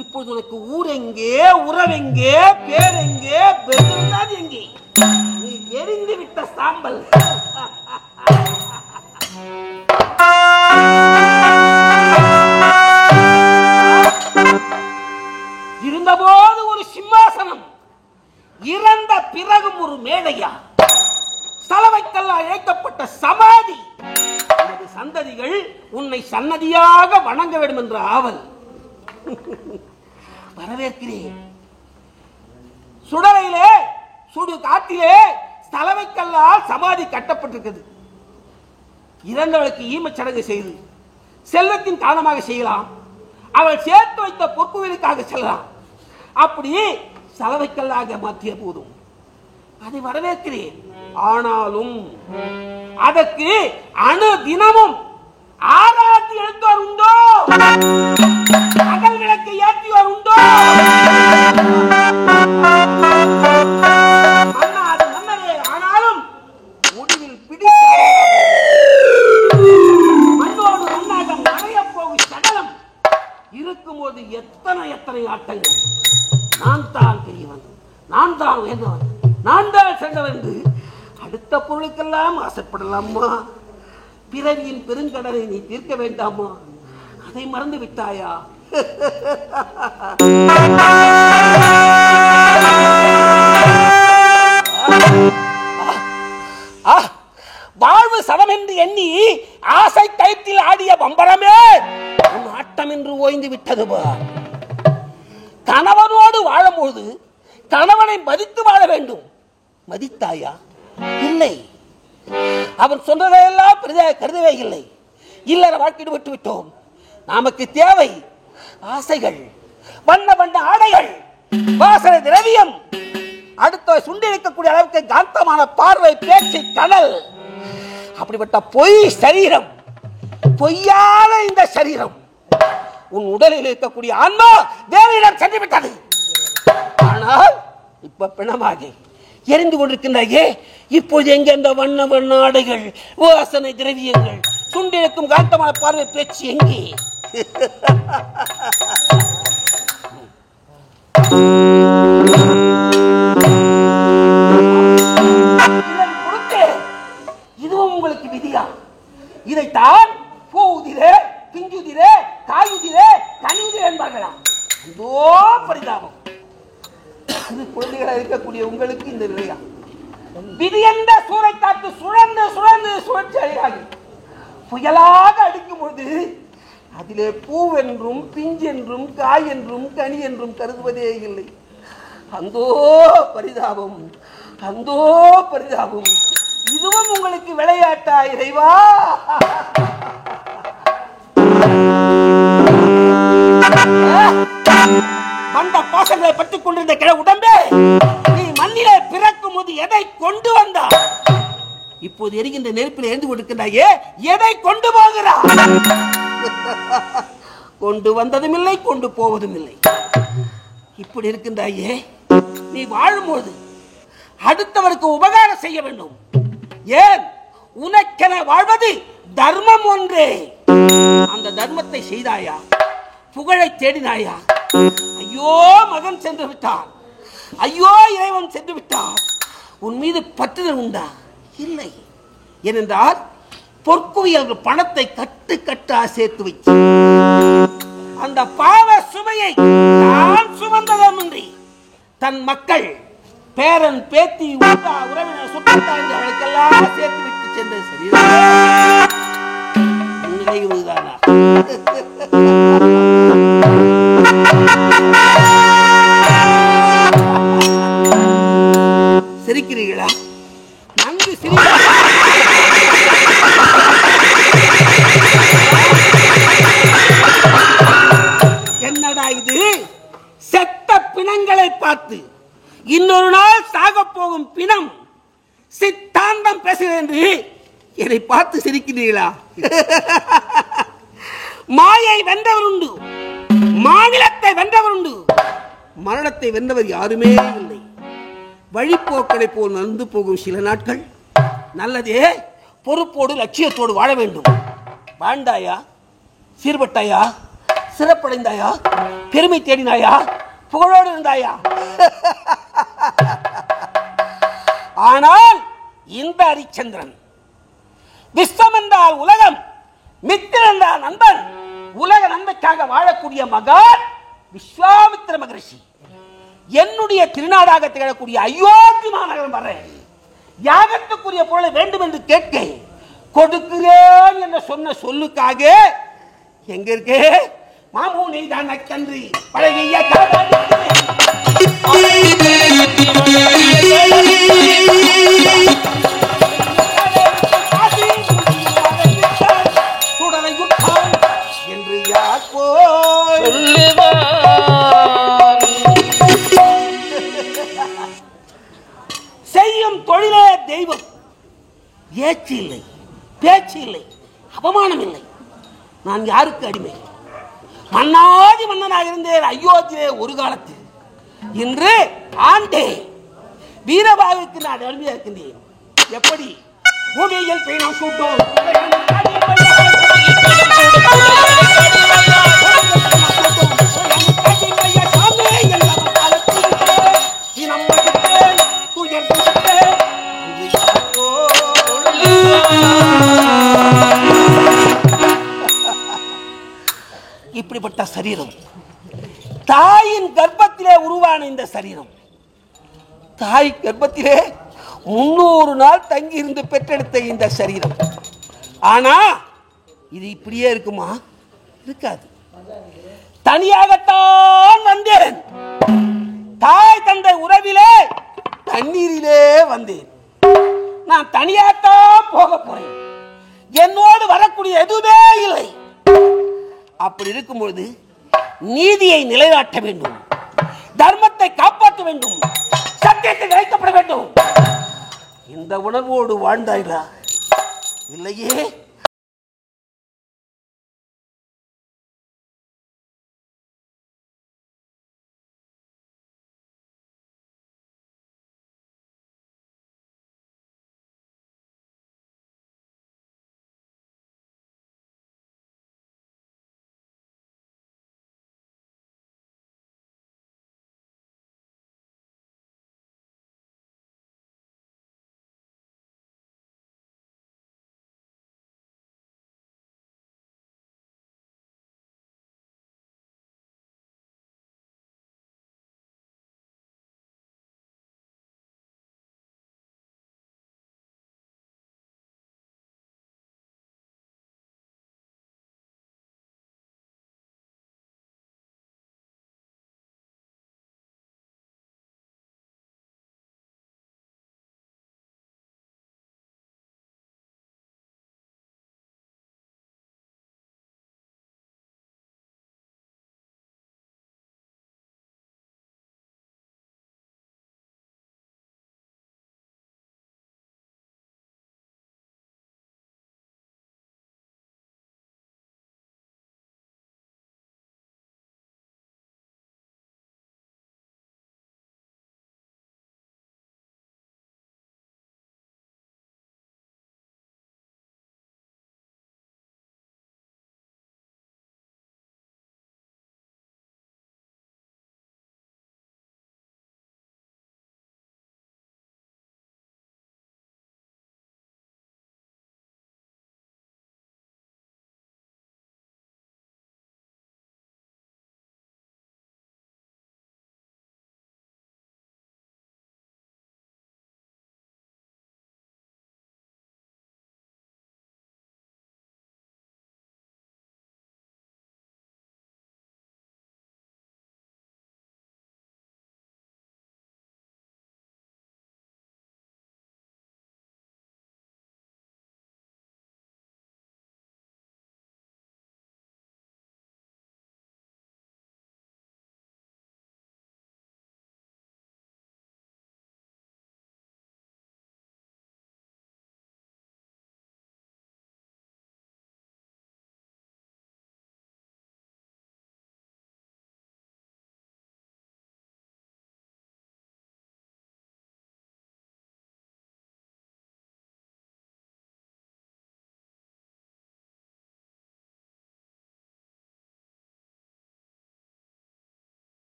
இப்போது உனக்கு ஊர் எங்கே, உறவெங்கே, பேரெங்கே, பெருந்தாது எங்கே? நீ எரிந்து விட்ட சாம்பல். இருந்தபோது ஒரு சிம்மாசனம், இறந்த பிறகும் ஒரு மேடையா, சலவைக்கல்லால் இழைக்கப்பட்ட சமாதி. உனது சந்ததிகள் உன்னை சன்னதியாக வணங்க வேண்டும் என்ற ஆவல். வரவேற்கிறேன். சுடலையிலே சுடு காட்டிலே சலவைக்கல்லால் சமாதி கட்டப்பட்டிருக்கிறது. இறந்தவளுக்கு ஈமச்சடங்கு செய்து செல்வத்தின் காரணமாக செய்யலாம். அவள் சேர்த்து வைத்த பொறுப்புகளுக்காக செல்லலாம். அப்படி சலவைக்கல்லாக மாற்றிய போதும் அதை வரவேற்கிறேன். ஆனாலும் அதற்கு அணு தினமும் ஆராய்ச்சி எடுத்தோர் உண்டோ? அகல் விளக்கை ஏற்றியோர் உண்டோ? மன்னாது மன்னரே, ஆனாலும் முடிவில் பிடிக்க மண்ணோடு மண்ணாக மறைய போகும் சடலம் இருக்கும்போது எத்தனை எத்தனை ஆட்டங்கள். நான் தான் பெரியவன், நான் தான் வேந்தவன், நான் தான் சென்றவன் என்று அடுத்த பொருளுக்கெல்லாம் ஆசைப்படலாமா? பிறவியின் பெருங்கடனை நீ தீர்க்க வேண்டாமா? அதை மறந்து விட்டாயா? வாழ்வு சதம் என்று எண்ணி ஆசை கயிற்றில் ஆடிய பம்பரமே உன் ஆட்டம் என்று ஓய்ந்து விட்டது. கணவனோடு வாழும்போது கணவனை மதித்து வாழ வேண்டும். மதித்தாயா? இல்லை. அவன் சொன்னதையெல்லாம் பெரிதாக கருதவே இல்லை. இல்லற வாழ்க்கையில் விட்டு விட்டோம். நமக்கு தேவை ஆசைகள், வண்ண வண்ண ஆடைகள், வாசனை திரவியம், அடுத்த சுண்டிருக்கக்கூடிய அளவுக்கு காந்தமான பார்வை, பேச்சு, கடல். அப்படிப்பட்ட பொய் சரீரம், பொய்யான இந்த சரீரம் உன் உடலில் இருக்கக்கூடிய ஆன்மா தேவையிடம் சென்று விட்டது. ஆனால் இப்ப பிணமாகி எரிந்து கொண்டிருக்கின்றாயே, இப்போது எங்க இந்த வண்ண வண்ண ஆடைகள், வாசனை திரவியங்கள், சுண்டிருக்கும் காந்தமான பார்வை, பேச்சு எங்கே? இதுவும் உங்களுக்கு விதியா? இதைத்தான் பூதிரே, பிஞ்சுதிரே, காயுதிரே, கனியுதிரே என்பார்களா? இதோ பரிதாபம். இது குழந்தைகளாக இருக்கக்கூடிய உங்களுக்கு இந்த நிலையா? விதி என்ற சூறை காத்து சுழன்று சுழன்று சுழற்சி அழகாகி புயலாக அடிக்கும் பொழுது அதிலே பூவென்றும் பிஞ்சென்றும் காய் என்றும் கனி என்றும் கருதுவதே இல்லை. அந்தோ பரிதாபம், அந்தோ பரிதாபம். இதுவும் உங்களுக்கு விளையாட்டா இறைவா? வந்த பாசங்களை பற்றிக் கொண்டிருந்த கிழ உடம்பே, நீ மண்ணிலே பிறக்கும் போது எதை கொண்டு வந்தா? இப்போது எரிகின்ற நெருப்பில் எரிந்து கொடுக்கின்றாயே, எதை கொண்டு போகிறா? கொண்டு வந்ததும் இல்லை, கொண்டு போவதும் இல்லை. இப்படி இருக்கின்றாயே, நீ வாழும்போது அடுத்தவருக்கு உபகாரம் செய்ய வேண்டும். ஏன்? உனக்கென வாழ்வது தர்மம் ஒன்றே. அந்த தர்மத்தை செய்தாயா? புகழை தேடினாயா? ஐயோ மகன் சென்று விட்டான், ஐயோ இறைவன் சென்று விட்டான், உன் மீது பற்றுதல் உண்டா? இல்லை. ஏனென்றால் பொற்குவியல் பணத்தை கட்டு கட்டா சேர்த்து வைத்து அந்த பாவ சுமையை தான் சுமந்ததமின்றி தன் மக்கள், பேரன், பேத்தி, உறவினர், சுற்றத்தார்களுக்கெல்லாம் சேர்த்து விட்டு சென்ற சரீரம் நினைவுதானா? சிரிக்கிறீர்களா? நன்கு சிரிக்கிறீர்களா? என்னடா இது? செத்த பிணங்களை பார்த்து இன்னொரு நாள் சாக போகும் பிணம் சித்தாந்தம் பேசுகிறேன் என்று என்னை பார்த்து சிரிக்கிறீர்களா? மாயை வென்றவர் உண்டு, மாநிலத்தை வென்றவர் உண்டு, மரணத்தை வென்றவர் யாருமே இல்லை. வழிப்போக்களை போல் நடந்து போகும் சில நாட்கள் நல்லதே. பொறுப்போடு லட்சியத்தோடு வாழ வேண்டும். வாழ்ந்தாயா? சீர்பட்டாயா? சிறப்படைந்தாயா? பெருமை தேடினாயா? புகழோடு இருந்தாயா? ஆனால் இந்த ஹரிச்சந்திரன், விஸ்வம் என்றால் உலகம், மித்திரன் என்றால் நண்பன், உலக நன்மைக்காக வாழக்கூடிய மகான் விஸ்வாமித்திர மகரிஷி. என்னுடைய திருநாடாக திகழக்கூடிய அயோத்தி மாநகரம் வர யாகத்துக்குரிய பொருளை வேண்டும் என்று கேட்க கொடுக்கிறேன் என்று சொன்ன சொல்லுக்காக எங்க இருக்கே மாமூனி தான் கன்றி பழகிய சுடலை குற்றம் என்று யார் செய்யும் தொழிலே தெய்வம். ஏச்சு இல்லை, பேச்சு இல்லை, அவமானம் இல்லை. நான் யாருக்கு அடிமை? மன்னாதி மன்னனாக இருந்தேன் அயோத்தியிலே ஒரு காலத்தில். இன்று ஆண்டே வீரபாகுக்கு நான் அடிமையாக இருக்கின்றேன். எப்படி பூமியில் பீனம் சூட்டும் இப்படிப்பட்ட சரீரம், தாயின் கர்ப்பத்திலே உருவான இந்த சரீரம், தாய் கர்ப்பத்திலே 300 நாள் தங்கி இருந்து பெற்றெடுத்த இந்த சரீரம். ஆனா இது இப்படியே இருக்குமா? இருக்காது. தனியாகத்தான் வந்தேன். தாய் தந்தை உறவிலே தண்ணீரிலே வந்தேன். நான் தனியாகத்தான் போக போறேன். என்னோடு வரக்கூடிய எதுவுமே இல்லை. அப்படி இருக்கும் பொழுது நீதியை நிலைநாட்ட வேண்டும், தர்மத்தை காப்பாற்ற வேண்டும், சத்தியத்தை நிலைக்கப்பட வேண்டும். இந்த உணர்வோடு வாழ்ந்தாயிரா இல்லையே?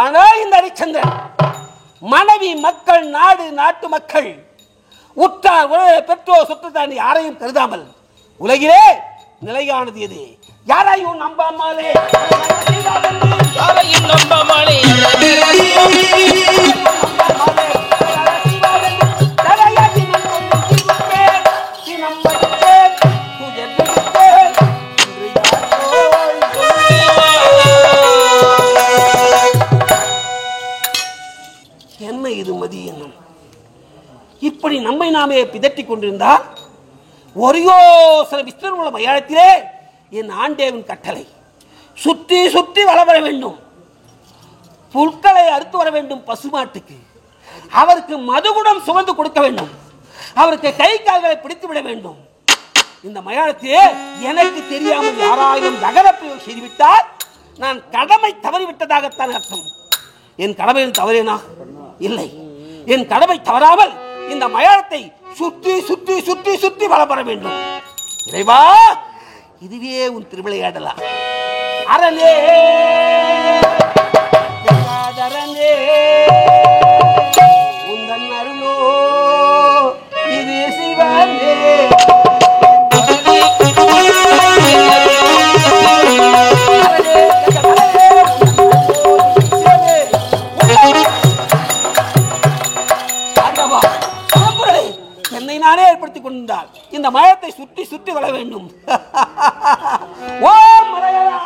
ஆனா இந்த ஹரிச்சந்திரன் மனைவி, மக்கள், நாடு, நாட்டு மக்கள், உற்றார், பெற்றோர், சுற்றத்தாண்டி யாரையும் கருதாமல் உலகிலே நிலையானது எது? யாரையும் நம்பாமலே இப்படி நம்மை நாமே பிதற்றிக் கொண்டிருந்தால் ஒரையோ சில விஸ்தர்மூல மயானத்திலே என் ஆண்டேவின் கட்டளை சுற்றி சுற்றி வளர வேண்டும். புற்களை அறுத்து வர வேண்டும் பசுமாட்டுக்கு. அவருக்கு மதுகுடம் சுமந்து கொடுக்க வேண்டும். அவருக்கு கை கால்களை பிடித்து விட வேண்டும். இந்த மயானத்திலே எனக்கு தெரியாமல் யாராயிரம் நகரப்பிரயோகம் செய்துவிட்டால் நான் கடமை தவறிவிட்டதாகத்தான் அர்த்தம். என் கடமையில் தவறேனா? இல்லை. என் கடமை தவறாமல் இந்த மயானத்தை சுற்றி சுற்றி சுற்றி சுற்றி வளம் வர வேண்டும். இறைவா, இதுவே உன் திருவிளையாடலா? அரணே அரண்யே உந்தன் அருளோ இது சிவனே. என்னை நானே ஏற்படுத்திக் கொண்டால் இந்த மயத்தை சுற்றி சுற்றி வர வேண்டும். ஓம் மலையரா.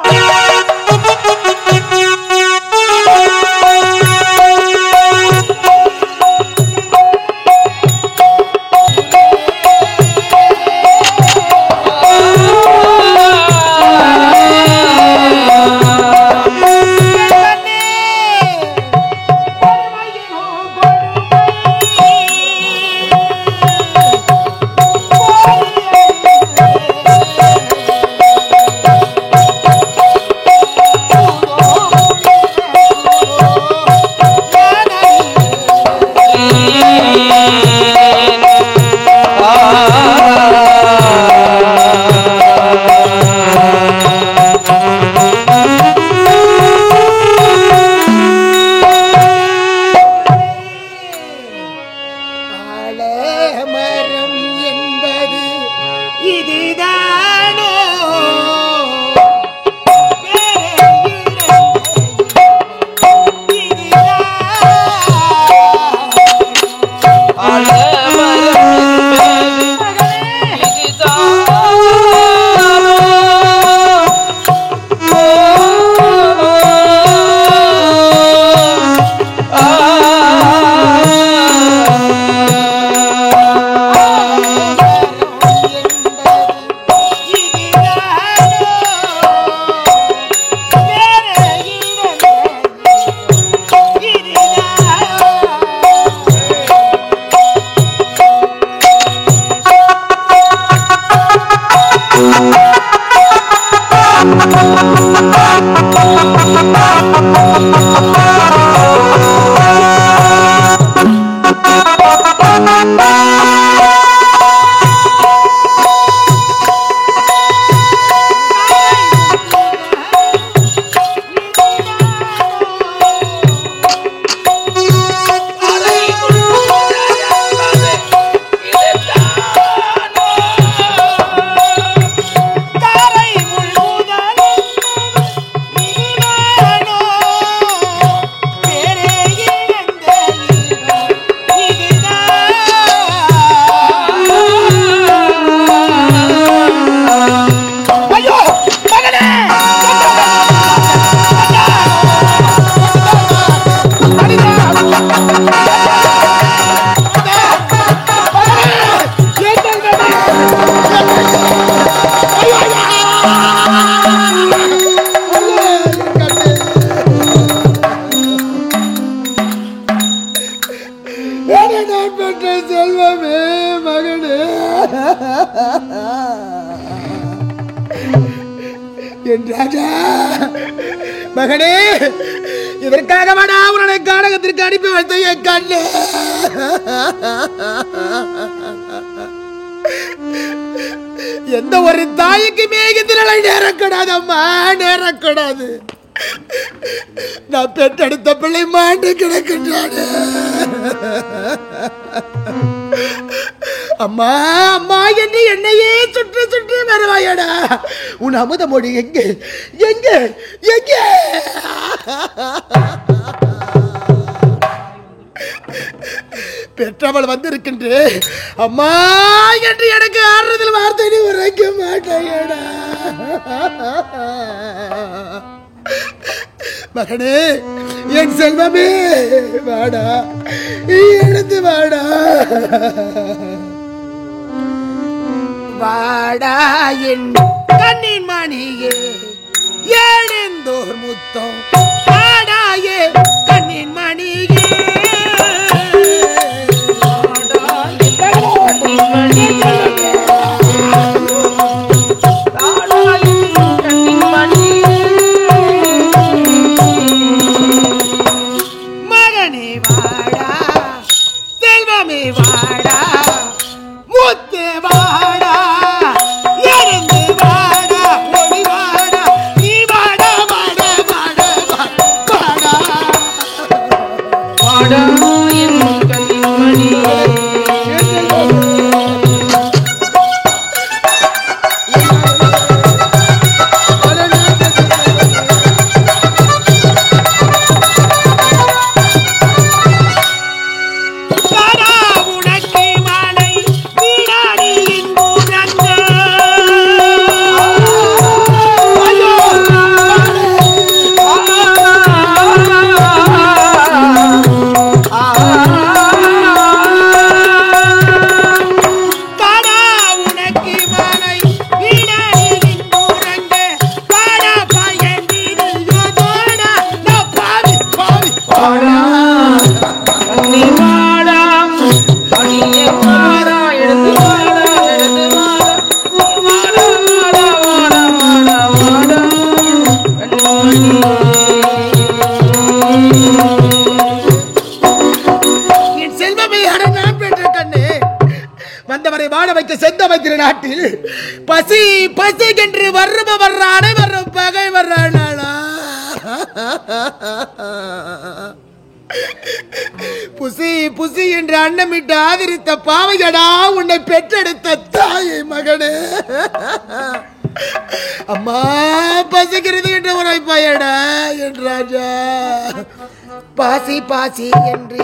மகனே, இதற்காக உன்னை கானகத்திற்கு அனுப்பி வைத்த என் கண்ணு. எந்த ஒரு தாய்க்குமே இந்த நிலை நேரக்கூடாது அம்மா, நேரக்கூடாது. நான் பெற்றெடுத்த பிள்ளை மாண்டு கிடக்கின்றானே. அம்மா அம்மா என்று என்னையே சுற்றி சுற்றி வருவாயடா. உன் அமுத மொழி எங்கே எங்கே எங்கே? பெற்றவள் வந்திருக்கின்றே அம்மா என்று எனக்கு ஆறுதல் வார்த்தை நீ உரைக்க மாட்டாயடா. மகனே, என் செல்வமே வாடா, எழுந்து வாடா, வாடா என் கண்ணின் மணியே, எழுந்தோர் முத்தம் வாடாயே கண்ணின் மணியே. மகனே வாடா, செல்வமே வாடா, முத்தே வாடா, எழுந்து வாடா, ஒளி வாடா, நீ வாடா வாடா வாடா வாடா வாடா என் கண்மணி. வந்தவரை வாழ வைக்க செந்த வைக்கிற நாட்டில் பசி பசிக்கென்று வர்ற அனைவரும் பகை வர்றானா? புசி புசி என்று அன்னமிட்டு ஆதரித்த பாவையடா உன்னை பெற்றெடுத்த தாயை மகனே. அம்மா பசிக்கிறது என்று உரைப்பாயடா என் ராஜா. பாசி பாசி என்று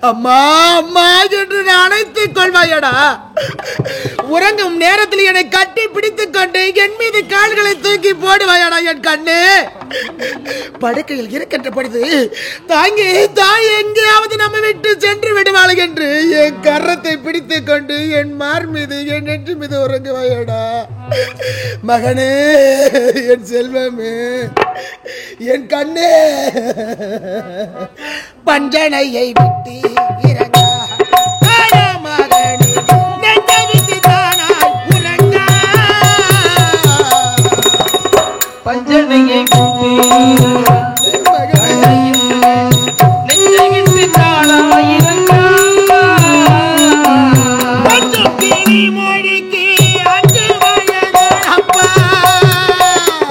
அம்மா அம்மா என்று அணைத்துக் கொள்வாயடா. உறங்கும் நேரத்தில் என்னை கட்டி பிடித்துக் கொண்டு என் மீது கால்களை தூக்கி போடுவாயடா என் கண்ணு. படுக்கையில் இருக்கின்ற பொழுது தாங்கி தாய் எங்கேயாவது நம்ம விட்டு சென்று விடுவாள் என்று என் கரத்தை பிடித்துக் கொண்டு என் மார் மீது என் நெற்றி மீது உறங்குவாயடா. மகனே, என் செல்வமே, என் கண்ணே, பஞ்சனையை விட்டு இறங்கா மகனே, நெஞ்சை விட்டு தானாய் உறங்கா. பஞ்சனையை விட்டு மகனே, நெஞ்சை விட்டு தானாய் இறங்கா. கொஞ்சம் கிளி மொழிக்கு அஞ்சு வயது அப்பா,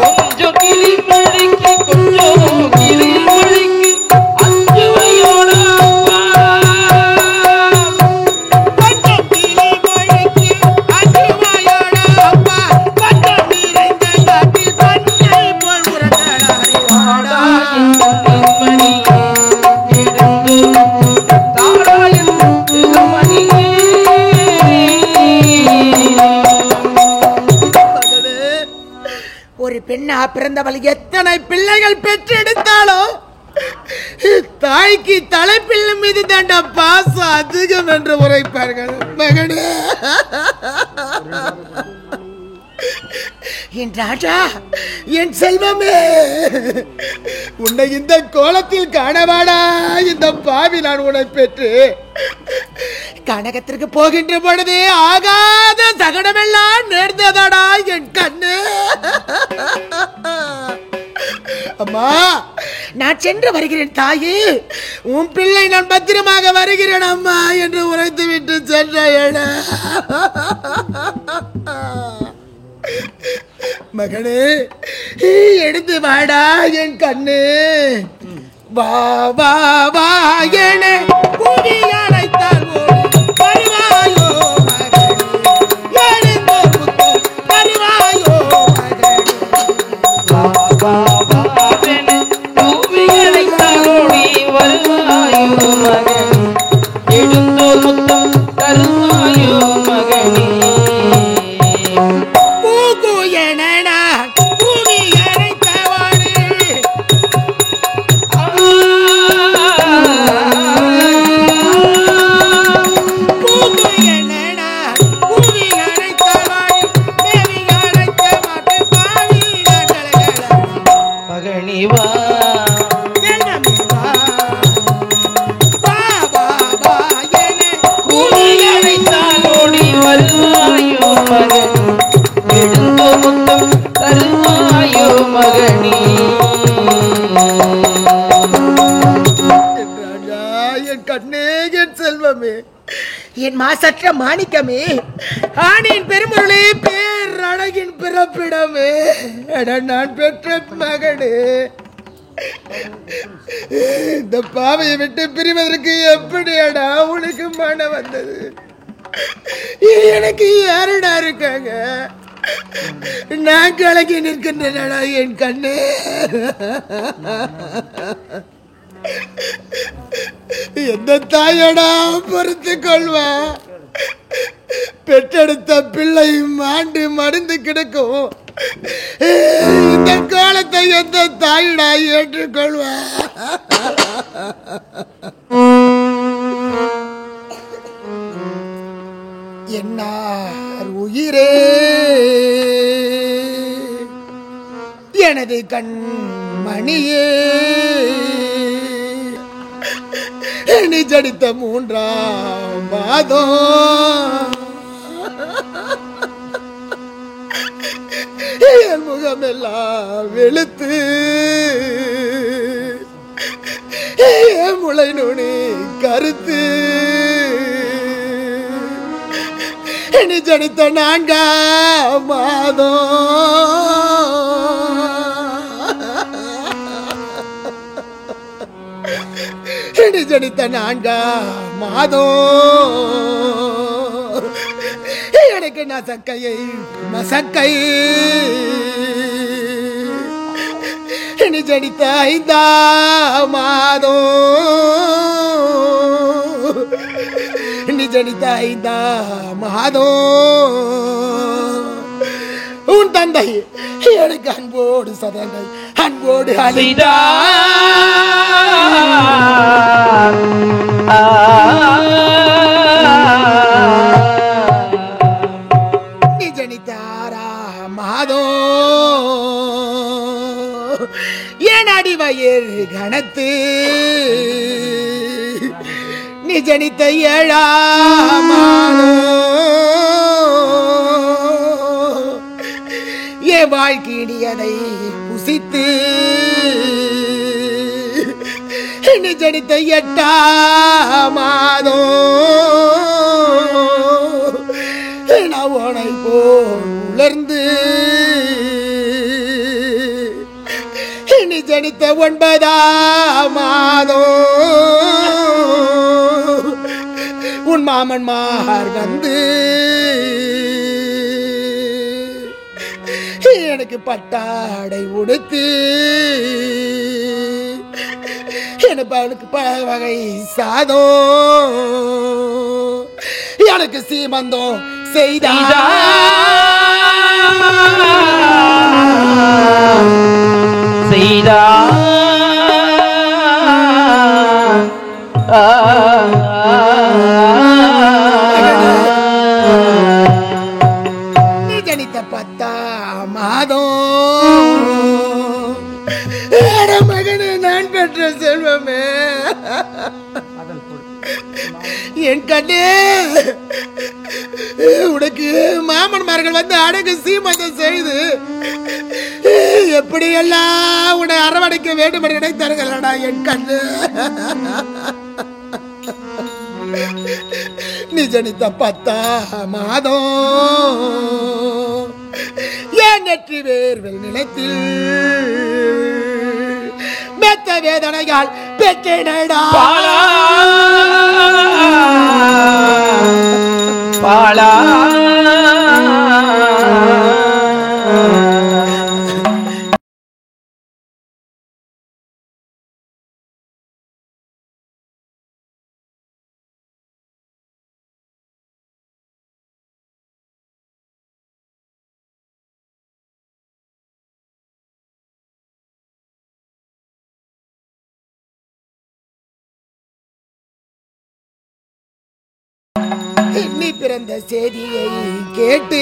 கொஞ்சம் கிளி மொழிக்கு கொஞ்சம் கிளி மொழிக்கு அஞ்சு வயோட அப்பா. கொஞ்சம் கிளி மொழிக்கு அஞ்சு வயோட அப்பா, கொஞ்சம் நிறைந்த காட்டில் பஞ்சை போல் உறங்கடாய் வாடா மணி தாராயன் மணி. ஒரு பெண்ணா பிறந்தவள் எத்தனை பிள்ளைகள் பெற்றெடுத்தாலும் தாய்க்கு தலைப்பிள்ளை மீது தாண்டா பாசம் அதிகம் என்று உரைப்பார்கள் மகனே. என் ராஜா, என் செல்வமே, உன்னை இந்த கோலத்தில் காணவாடா இந்த பாவி நான் உன்னை பெற்று கனகத்திற்கு போகின்ற பொழுது ஆகாத சகடமெல்லாம் நேர்ந்ததாடா என் கண்ணு. அம்மா, நான் சென்று வருகிறேன் தாயே, உன் பிள்ளை நான் பத்திரமாக வருகிறேன் அம்மா என்று உரைத்து விட்டு சென்ற மகனே, எடுத்து வாடா என் கண்ணு. வா வா வா என கூவி அழைத்தால் வருவாயோ மகனே, எழுந்தோ முத்தம் வருவாயோ மகனே. வா வா வா என கூவி அழைத்தால் வருவாயோ மகனே, எழுந்தோ முத்தம் வருவாயோ மகனே. என் மாசற்ற மாணிக்கமே, ஆணின் பெருமுருளே, பேர் அழகின் பிறப்பிடமே, நான் பெற்ற மகனே, இந்த பாவையை விட்டு பிரிவதற்கு எப்படியாடா உனக்கு மனம் வந்தது? எனக்கு யாருடா இருக்காங்க? நான் கலங்கி நிற்கின்றனடா என் கண்ணே. எந்த தாயடா பொறுத்து கொள்வா? பெற்றெடுத்த பிள்ளை மாண்டு மடிந்து கிடக்கும் இந்த காலத்தை எந்த தாயடா ஏற்றுக்கொள்வா? என்னார் உயிரே, எனது கண் மணியே, நீ ஜடித்த 3ஆம் மாதம் என் முகமெல்லாம் வெளுத்து முளை நுனி கருத்து நீ ஜடித்த 4ஆம் மாதம் ஜடித்த 4ஆம் மாதம் எனக்கு நசக்கையை நசக்கை நீ ஜடித்த 5ஆம் மாதம் நீ ஜடித்த 5ஆம் மாதம் உன் தந்தை எனக்கு அன்போடு சதங்கை அன்போடு அழைத்தா. நீ ஜனித்த 6ஆம் மாதம் என் அடிவயிர் கணத்து நீ ஜனித்த 7ஆம் மாதம் என் வாழ்க்கையதை புசித்து நீ ஜனித்த 8ஆம் மாதம் நான் உனை போல் உலர்ந்து நீ ஜனித்த 9ஆம் மாதம் உன் மாமன்மார் வந்து எனக்கு பட்டாடை உடுத்து எனக்கு அவனுக்கு வகை சாதம் எனக்கு சீமந்தம் செய்தா. நீ ஜனித்த 10ஆம் மாதம் கண்ணே, உனக்கு மாமன்மார்கள் வந்து அடகு சீமந்தம் செய்து எப்படியெல்லாம் உன்னை அரவணைக்க வேண்டும் என்று நினைத்தார்களடா என் கண்ணு. நீ ஜனித்த 10 மாதம் என் நெற்றி வேர்வெல் நிலத்தில் மெத்த வேதனையால் பெற்றேனடா. பாலா நீ பிறந்த செய்தியை கேட்டு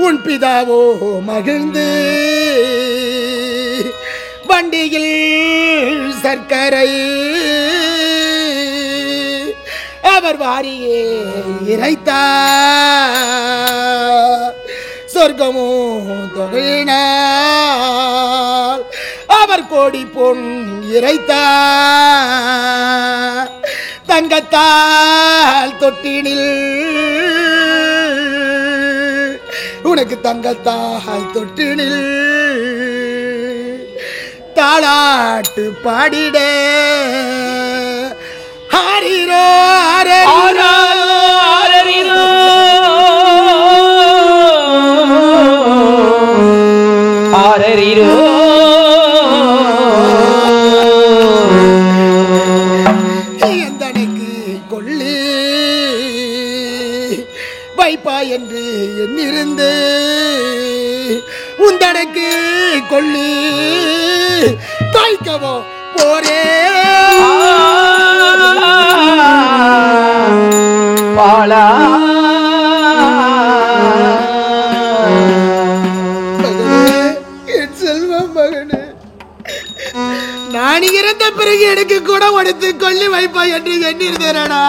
உன் பிதாவோ மகிழ்ந்து வண்டியில் சர்க்கரை அவர் வாரியே இறைத்தார். சொர்க்கமோ தொகையினார் அவர் கோடி பொன் இறைத்தார். தங்கத்தால் தொட்டினில் உனக்கு தங்கத்தால் தொட்டினில் தாளாட்டு பாடிட ஹரிரோ ஹரிரோ ஹரிரோ வைப்பா என்று எண்ணிருந்து உந்தனக்கு கொள்ளி தாய்க்கவோ போரே பாலா. என் செல்வம் மகனே, நான் இறந்த பிறகு எனக்கு கூட உடைத்து கொள்ளி வைப்பா என்று எண்ணிருந்தேனடா.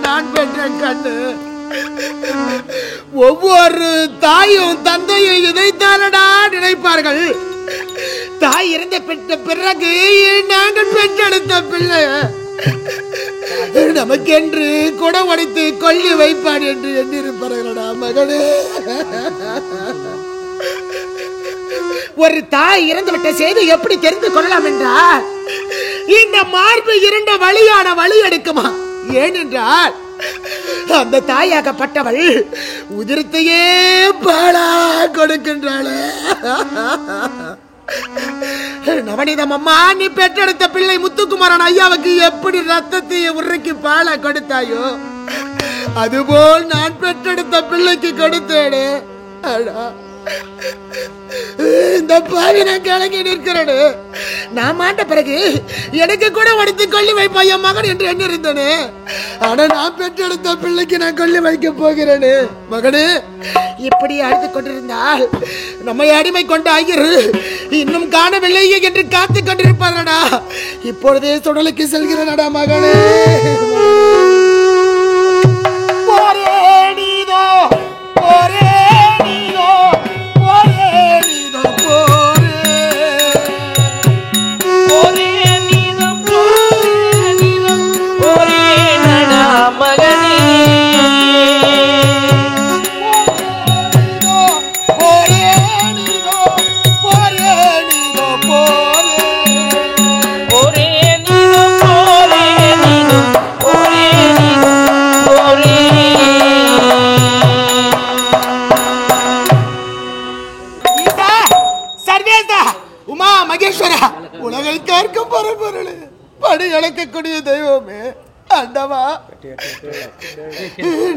நான் பெற்ற கண்ணு ஒவ்வொரு தாயும் தந்தையும் இதைத்தானடா நினைப்பார்கள். தாய் இறந்த பெற்ற பிறகு நாங்கள் பெற்றெடுத்த பிள்ளை நமக்கென்று கூட உடைத்து கொள்ளி வைப்பான் என்று எண்ணிருப்பார்களடா மகனே. ஒரு தாய் இறந்துவிட்ட செய்தி எப்படி தெரிந்து கொள்ளலாம் என்றால் இந்த மார்பு இருண்ட வழியான வழி எடுக்குமா. ஏனென்றால் அந்த தாயாகப்பட்டவள் உதிரத்தையே பாலா கொடுக்கின்றாள். நவநீதம் அம்மா, நீ பெற்றெடுத்த பிள்ளை முத்துக்குமாரன் ஐயாவுக்கு எப்படி ரத்தத்தை உருக்கி பாலா கொடுத்தாயோ அதுபோல் நான் பெற்றெடுத்த பிள்ளைக்கு கொடுத்தேனே. இந்த பாவி நான் கலங்கி நிற்கிறேன். நான் மாட்ட பிறகு எனக்கு கூட உடைத்து கொள்ளி வைப்பாய் என் மகன் என்று எண்ணிருந்தேனே. ஆனா நான் பெற்றெடுத்த பிள்ளைக்கு நான் கொள்ளி வைக்க போகிறேன். மகனே, இப்படி அழுது கொண்டிருந்தால் நம்மை அடிமை கொண்ட ஐயர் இன்னும் காணவில்லை என்று காத்து கொண்டிருப்பாரடா. இப்பொழுதே சுடலுக்கு செல்கிறேனடா மகனே. போரே நீதோ, போரே நீதோ, போரே நீதோ, போரே போரே நீதம் போரே நீதம் போரே நடா மகனே. போரே நீதோ, போரே நீதோ, போரே போரே நீதம் போரே நீதம் போரே நீதம் போரே. ஈசா, சர்வேசா, உமா மகேஸ்வரா, உலகை காக்கும் பரம்பொருள், படி அளக்கக்கூடிய தெய்வமே, ஆண்டவா,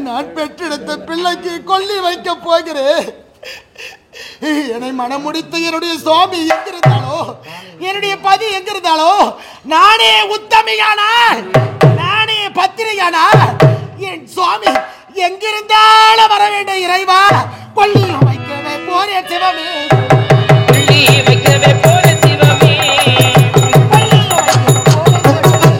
நான் பெற்றெடுத்த பிள்ளைக்கு கொல்லி வைக்க போகிறேன். என்னை மனம் முடித்த என்னுடைய சுவாமி எங்கிருந்தாலோ, என்னுடைய பதி எங்கிருந்தாலோ, நானே உத்தமியானால், நானே பத்திரியானால், என் சுவாமி எங்கிருந்தாலும் வர வேண்டும். இறைவா, கொல்லி வைக்கவே போரே சிவமே, கொள்ளி வைக்கவே போரே சிவமே, கொல்லி வைக்கவே போரே சிவமே.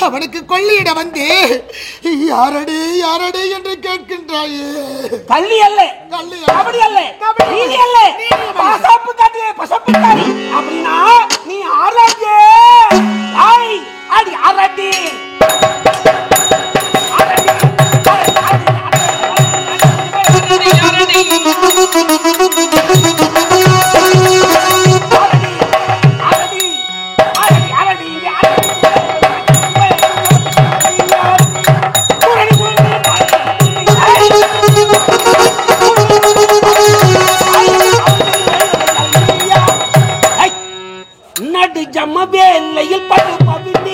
அவனுக்கு கொள்ளியிட வந்து யாரடி யாரடி என்று கேட்கின்றாயே. கள்ளி அல்ல, கபடி அல்ல, நீதி அல்ல, பசப்பு காட்டி பசப்பு காட்டி அப்படின்னா நீ ஆராய்ச்சி அடி ஆராய்ச்சி ஜம்மவேலையில் படு பவினி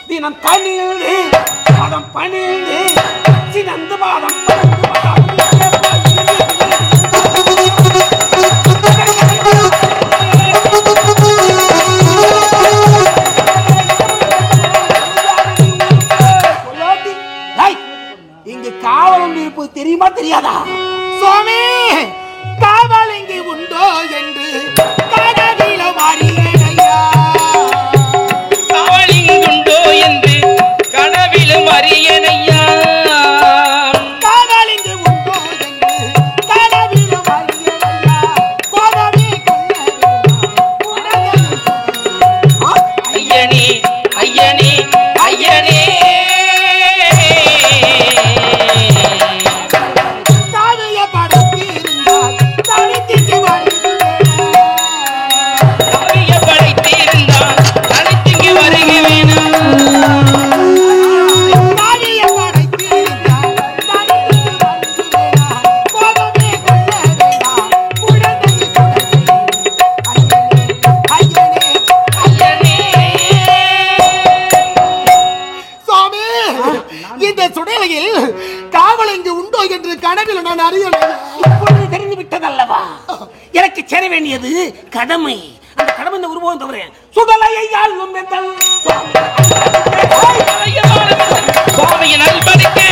தினம் கணிந்து பதம் பணிந்து சினந்து பாதம் இங்கு காவல் இருப்பது தெரியுமா தெரியாதா? சுவாமி, காவல் இங்கு உண்டோ என்று கனவில மாறியேனையா. காவல் இங்குண்டோ என்று கனவிலும் அறியனையா. காவல் இங்கு உண்டோ என்று கனவில மாறியேனையா. கோபமே கொள்ள ஐயனே ஐயனே ஐயனே தாவிய படத்தி இருந்தால் தனித்திட்டு வருகிறேன். இந்த சுடலையில் காவல் இங்கு உண்டோ என்று கனவில் நான் அறியவில்லை. இப்பொழுது தெரிந்து விட்டதல்லவா? எனக்கு சேர வேண்டியது கடமை. அந்த கடமை இந்த உருவம் தவிர சுடலையை ஆளும் என்றால் சுவாமியின் அல்படிக்கு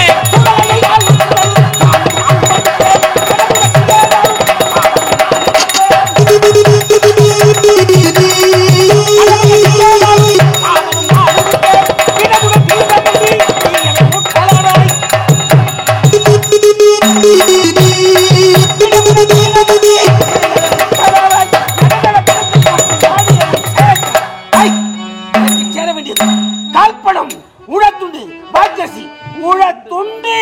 சேர வேண்டியது கால்படம், உழத்துண்டு, பாஜசி, உழத்துண்டு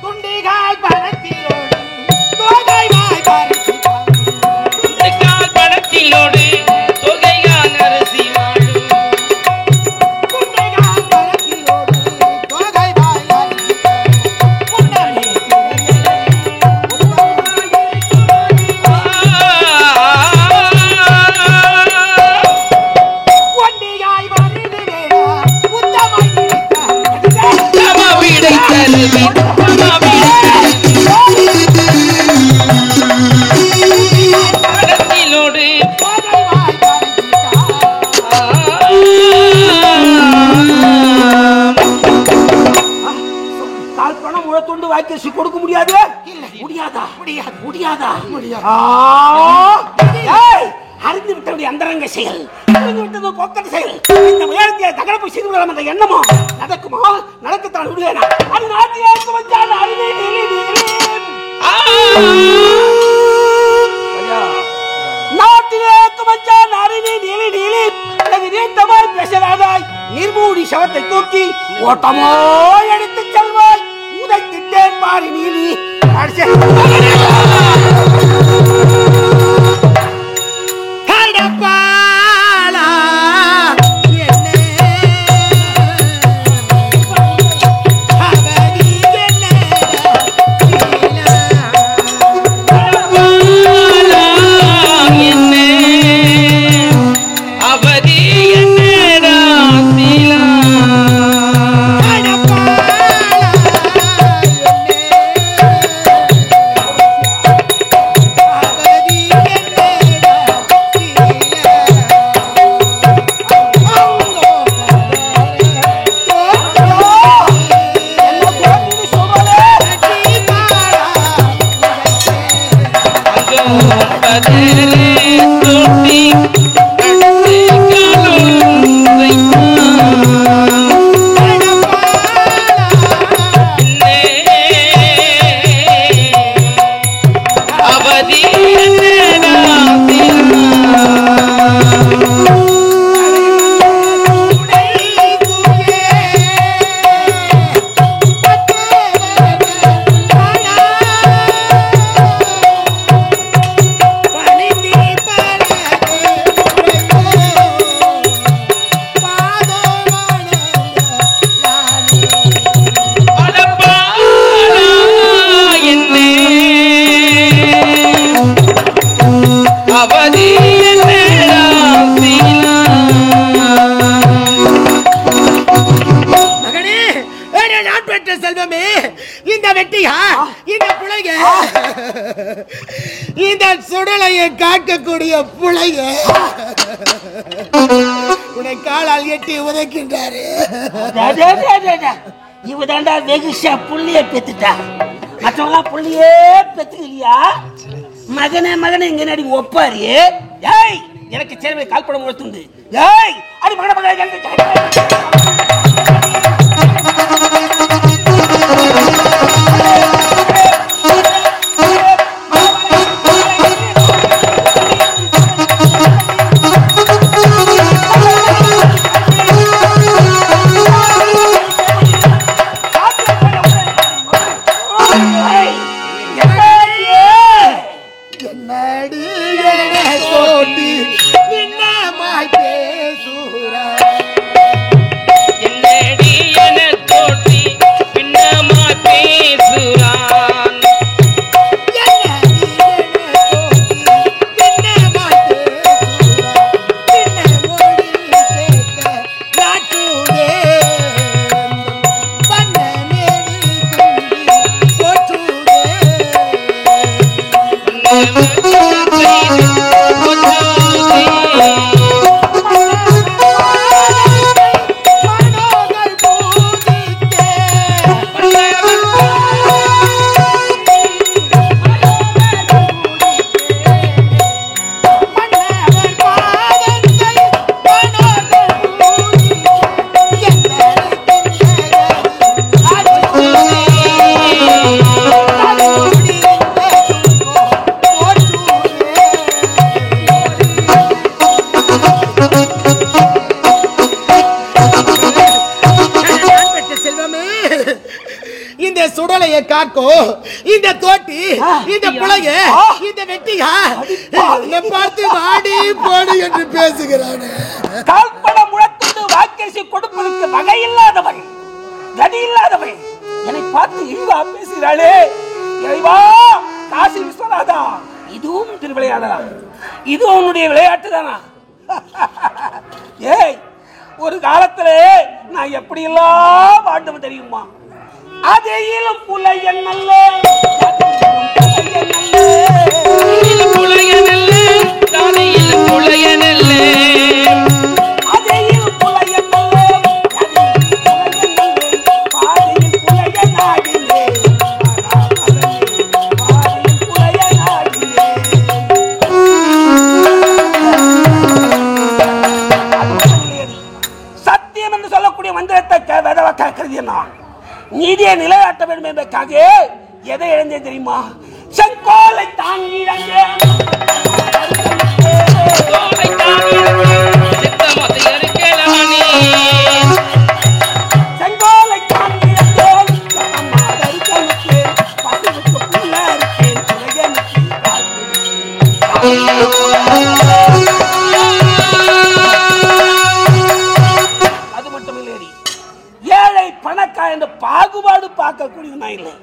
துண்டிகால் பணத்திலோடு தோகைவாய் கால் படத்திலோடு தொகையான் அரிசி மாடு துண்டிகால் பணத்திலோடு தோகைவாய் ஒண்டிகாய் வருது வேடா உத்தமாய் படத்திலோடு கால்பணம், உழத்துண்டு, வாய்க்கரிசி கொடுக்க முடியாது. முடியாதா? முடியாதா? அறிந்து விட்டவுடைய அந்தரங்க செயல், அறிந்து விட்டது போக்கத்த செயல். இந்த முயற்சியை தகரப்பு செய்து விடலாம் என்ற எண்ணமோ நடக்குமா? நடக்கத்தான் விடுவேனா? அது நாட்டிலே வந்தால் அறிவே நாட்டிலே வந்தால் அறிவே நீத்தமாய் பேசலாதாய். நிர்மூடி சவத்தை தூக்கி ஓட்டமோ எடுத்து செல்வாய். உதைத்திட்டேன் பாரி நீலி. கடப்பாளா என்ன அவதி என்ன என்ன அவதி என்னடா சீலா செல்வமே, இந்த வெட்டியா, இந்த புளைய, இந்த சுடலையை காக்கக்கூடிய புளைய உன்னை காலால் எட்டி உதைக்கின்றாரு. இவதாண்டா வெகுஷா புள்ளிய பெத்துட்டா. மற்றவங்க புள்ளியே பெத்துக்கலையா? மகனே இங்க நடி ஒப்பாரு. ஏய், எனக்கு சேர்வை கால்படம் உழைத்துண்டு. ஏய், அடி மகன என்னடி தோண்டி என்னமாய் பேசுற என்னடி சுடலையை காக்கும் இந்த தோட்டி இந்த பிள்ளைய இந்த வெட்டியா பார்த்து வாடி போடு என்று பேசுகிறானே. கால்படம் முழக்கொண்டு வாக்கேசி கொடுப்பதற்கு வகை இல்லாதவன், கதி இல்லாதவன் என்னை பார்த்து இழிவா பேசுகிறாளே. இறைவா, காசி விஸ்வநாதா, இதுவும் திருவிளையாடா? இது உன்னுடைய விளையாட்டு தானா? ஏய், ஒரு காலத்துல நான் எப்படி எல்லாம் வாழ்ந்தவன் தெரியுமா? அதையிலும் புலையன் நல்ல நீதியை நிலையாட்ட வேண்டும் என்பதற்காக எதை இழந்தேன் தெரியுமா? செங்கோலை தாங்கி செங்கோலை தாங்கி அது மட்டும் இல்லையடி, ஏழை பணக்கார என்ற பாகுபாடு பார்க்கக்கூடிய நான் இல்லை.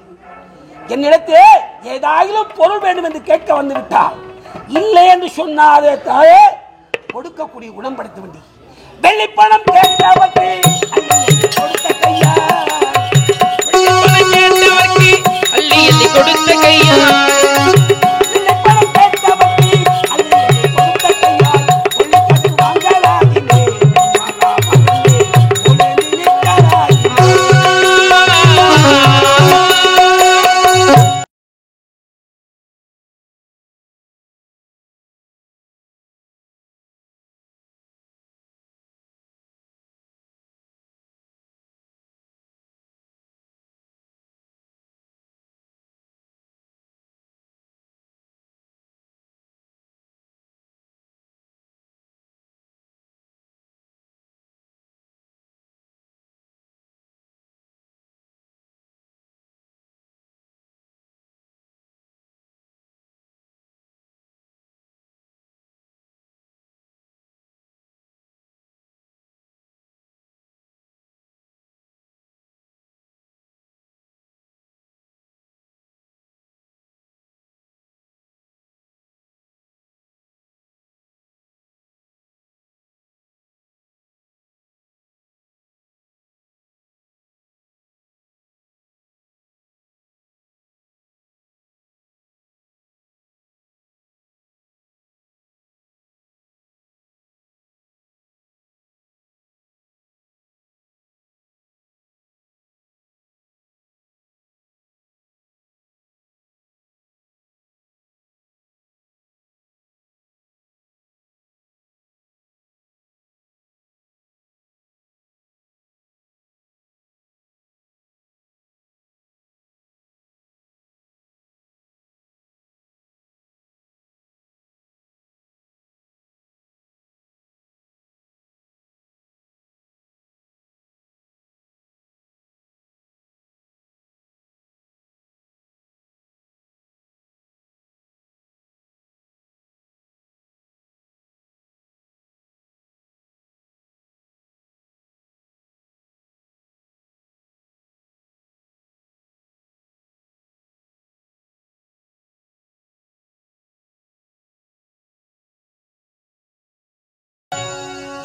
என்னிடத்தே ஏதாயிலும் பொருள் வேண்டும் என்று கேட்க வந்து விட்டால் இல்லை என்று சொன்னாதே தாயே கொடுக்கக்கூடிய குணம் படைத்து வேண்டி வெள்ளி பணம் கேட்டவர்க்கு கொடுத்த கையா, அள்ளி அள்ளி கொடுத்த கையா, வெள்ளி பணம் கேட்டவர்க்கு அள்ளி அள்ளி கொடுத்த கையா, வெள்ளி கட்டு வாங்கலாகினே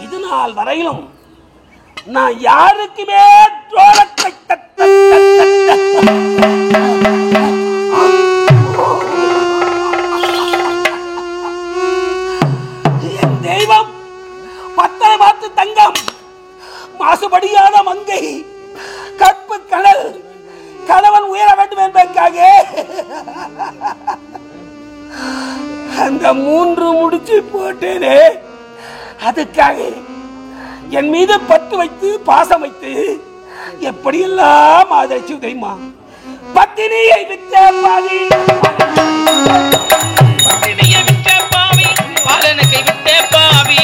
இது நாள் வரையிலும் நான் யாருக்குமே துரோகத்தை என் தெய்வம் பத்தரை பார்த்து தங்கம், மாசுபடியாத மங்கை, கற்பு கடல், கணவன் உயர வேண்டும் என்பதற்காக அந்த 3 முடிச்சு போட்டேனே. அதுக்காக என் மீது பத்து வைத்து பாசம் வைத்து எப்படியெல்லாம் ஆதரிச்சு தெரியுமா? பத்தினியை விற்ற பாவி, பத்தினியை விற்ற பாவி, பாலனுக்கை விற்ற பாவி,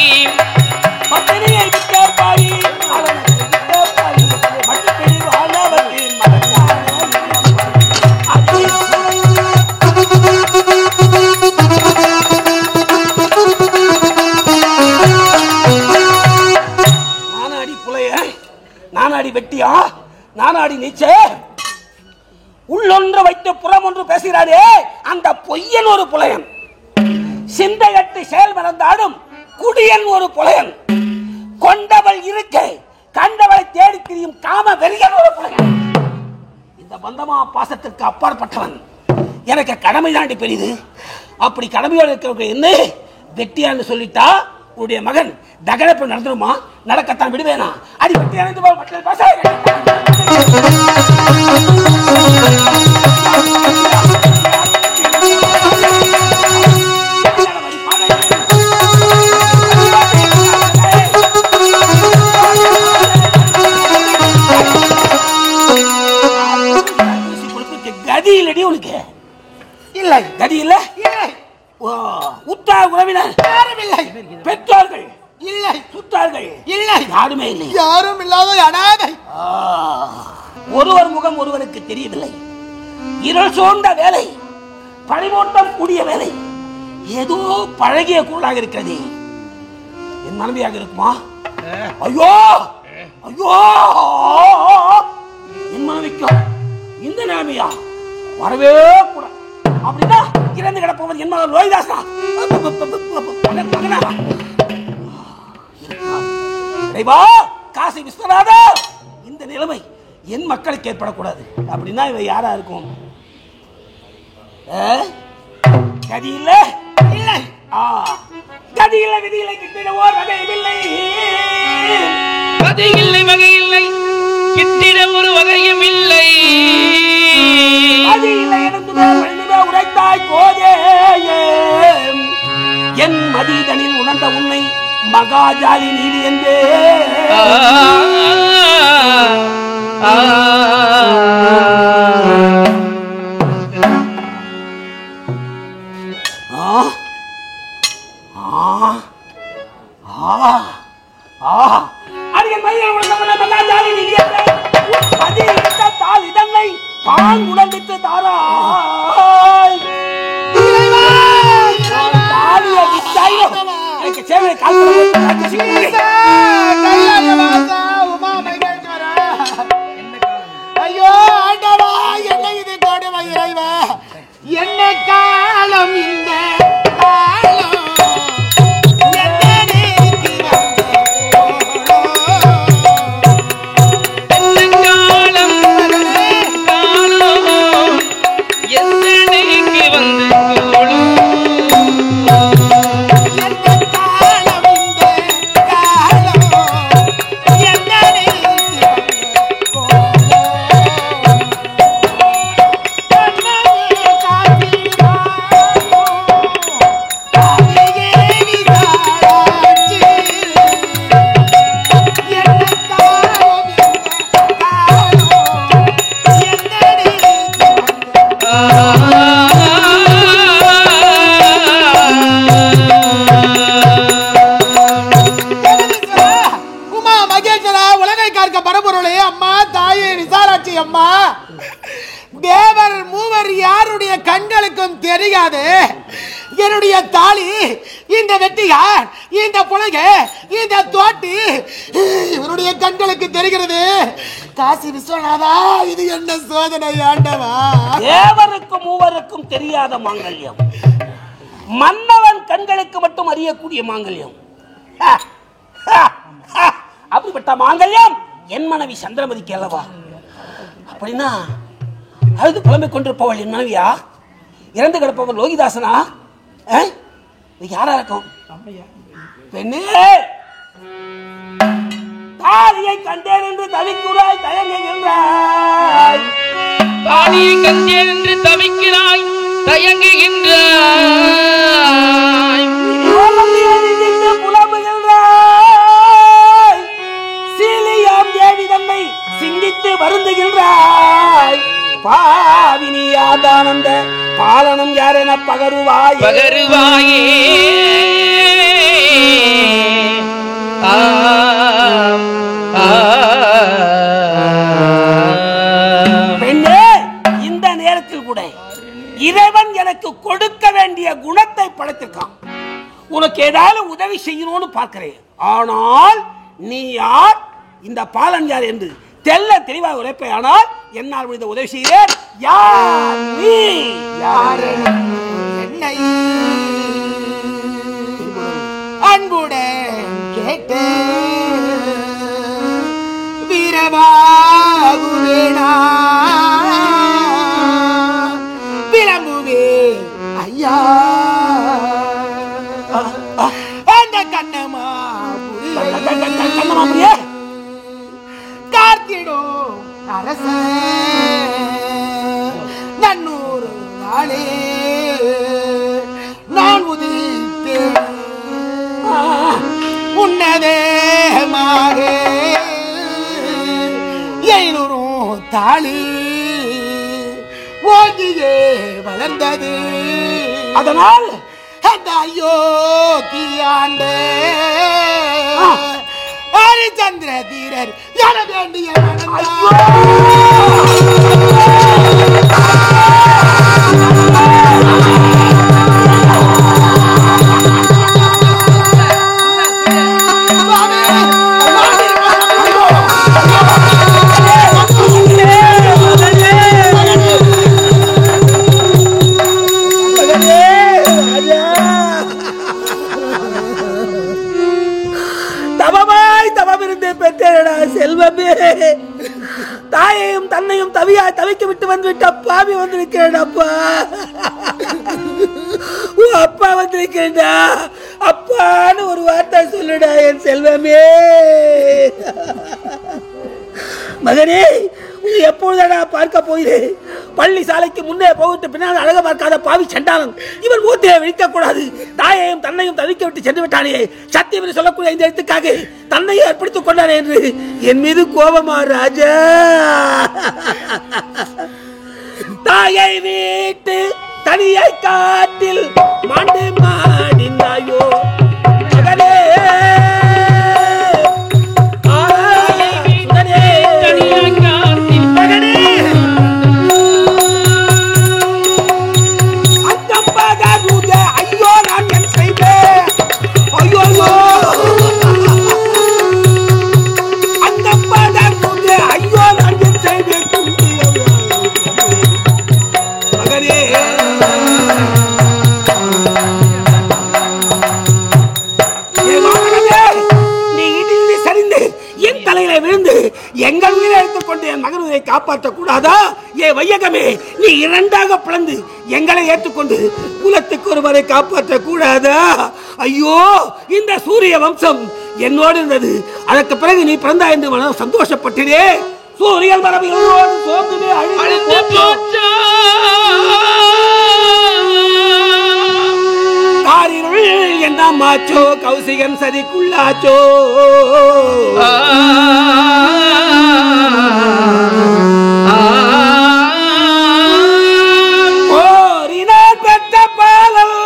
பத்தினியை விற்ற பாவி, பாலனுக்கை விற்ற பாவி, மட்டுப்படி வாழ வந்து மறக்காத நானாடி நீச்ச உள்ளொன்று வைத்து புறம் ஒன்று பேசுகிறாரே அந்த பொய்யன் ஒரு புலையன், சிந்தையட்டு செயல் மறந்தாடும் குடியன் ஒரு புலையன், கொண்டவள் இருக்க கண்டவளை தேடி திரியும் காம வெறியன் ஒரு புலையன். இந்த பந்தமா பாசத்திற்கு அப்பாற்பட்டவன். எனக்கு கடமை தாண்டி பெரிது. அப்படி கடமையோடு இருக்கிறவங்க என்ன வெட்டியான்னு சொல்லிட்டா உடைய மகன் தகனப்பு நடந்துருமா? நடக்கத்தான் விடுவேனா? அடி வெட்டியானது போல் மக்கள் பேச கதி இல்லடி உனக்கு? இல்லை கதி இல்லை. உற்றார் உறவினர் யாரும் இல்லை, பெற்றோர்கள் இல்லை, சுற்றார்கள் இல்லை, யாருமே இல்லை, யாரும் இல்லாத அனாதை. ஒருவர் முகம் ஒருவருக்கு தெரியவில்லை. இருள் சூழ்ந்த வேலை, பழிமூட்டம் கூடிய வேலை, ஏதோ பழகிய குரலாக இருக்கிறது. என் மனைவியாக இருக்குமா? ஐயோ ஐயோ, என் மனைவிக்கும் இந்த நிலைமையா? வரவே கூட. அப்படின்னா இறந்து கிடப்பவர் என் மகன் லோகிதாசா. காசி விஸ்வநாதா, இந்த நிலைமை என் மக்களுக்கு ஏற்படக்கூடாது. அப்படின்னா இவ யாரா இருக்கும்? கதி இல்ல இல்லை, கதி இல்லை, விதி இல்லை, கிட்டிடவோ வகையில்லை, கதி இல்லை, வகை இல்லை, கிட்டிட ஒரு வகையும் இல்லை. கதி இல்லை எழுந்துமே உரைத்தாய் போதே என் மதிதனில் உணர்ந்த உன்னை மகாஜாலி நீதி என்றே. அடிகள் மையம் உணர்ந்த மகாஜாலி நீதி என்றே மதி தால் இதனை பால் உணர்ந்து தாராய். ஐயோ ஆண்டவா, என்ன இது கொடுமை இறைவா, என்ன காலம் இந்த காலம், அம்மா, தேவர் மூவர் யாருடைய கண்களுக்கும் தெரியாது. என்னுடைய தாலி, இந்த வெட்டியார், இந்த புலக, இந்த தோட்டி இவருடைய கண்களுக்கு தெரிகிறது. காசி விஸ்வநாதா, இது என்ன சோதனை ஆண்டவா? தேவருக்கும் மூவருக்கும் தெரியாத மாங்கல்யம், மன்னவன் கண்களுக்கு மட்டும் அறியக்கூடிய மாங்கல்யம். அப்படிப்பட்ட மாங்கல்யம் என் மனைவி சந்திரமதிக்கு அல்லவா? அப்படின்னா அழுது புலம்பிக் கொண்டிருப்பவள் என் மனைவியா? இறந்து கிடப்பவன் லோகிதாசனா? யாரா இருக்கும்? பெண்ணே, தாலியை கண்டேன் என்று தவிக்கிறாய், தயங்குகின்றாய். தாலியை கண்டேன் என்று தவிக்கிறாய், தயங்குகின்றாய். புலம்புகின்றாய். சீலியாம் தேவி தன்னை சிந்தித்து வருந்துகின்றாய். பாவினியாதானந்த பாலனம் யாரென பகருவாய் பகருவாயே. பெண்ணே, இந்த நேரத்தில் கூட இறைவன் எனக்கு கொடுக்க வேண்டிய குணத்தை படைத்திருக்கான். உனக்கு ஏதாவது உதவி செய்யணும்னு பார்க்கிறேன். ஆனால் நீ யார், இந்த பாலன் யார் என்று தெல்ல தெளிவாக உரைப்பை. ஆனால் என்னால் முடிந்த உதவி செய்கிறேன். யார் நீ? யாரு என்னை அன்புடன் கேட்டு வீரவாகுவேனா விளம்புவே ஐயா அந்த கண்ணமா கண்ணமாப்பியே கார்த்திடும் அரச நன்னூறு நாளே நான் உதித்தேன் உன்னதமாக 700 தாளி ஓங்கியே வளர்ந்தது. அதனால் அந்த அயோக்கியாண்டே ஹரிச்சந்திர தீரர் என வேண்டிய செல்வமே, தாயையும் தன்னையும் தவியாய் தவிக்க விட்டு வந்துவிட்ட பாவி வந்திருக்கிறேன் அப்பா. அப்பா வந்திருக்கிறேன்டா. அப்பான்னு ஒரு வார்த்தை சொல்லுடா என் செல்வமே. மகனே, உன்னை எப்பொழுதா பார்க்க போகிறேன்? பள்ளி சாலைக்கு முன்னே போகிட்டு பின்னால் அழக பார்க்காத பாவி சண்டாளன் இவன் மூத்தியை விழிக்க கூடாது. தாயையும் தன்னையும் தவிக்க விட்டு சென்று விட்டானே, சத்தியம் சொல்லக்கூடிய இந்த எழுத்துக்காக தன்னையை அர்ப்பணித்துக் கொண்டானே என்று என் மீது கோபமா ராஜா? தாயை வீட்டு தனியை காட்டில் மாண்டு மாடினாயோ மகனே, எங்கள் உயிரை எடுத்துக்கொண்டு என் மகனை காப்பாற்ற கூடாதா? ஏ வையகமே, நீ இரண்டாக பிளந்து எங்களை ஏற்றுக்கொண்டு குலத்துக்கு ஒருவரை காப்பாற்ற கூடாதா? ஐயோ, இந்த சூரிய வம்சம் என்னோடு இருந்தது. அதற்கு பிறகு நீ பிறந்தா என்று மனம் சந்தோஷப்பட்டதே. சூரியன் மரபிகளோடு சோர்ந்துமே அழிந்து போச்சா. காரிருள் என்ன மாச்சோ, கௌசிகன் சரிக்குள்ளாச்சோ. ஓரினான் பெற்ற பாலம்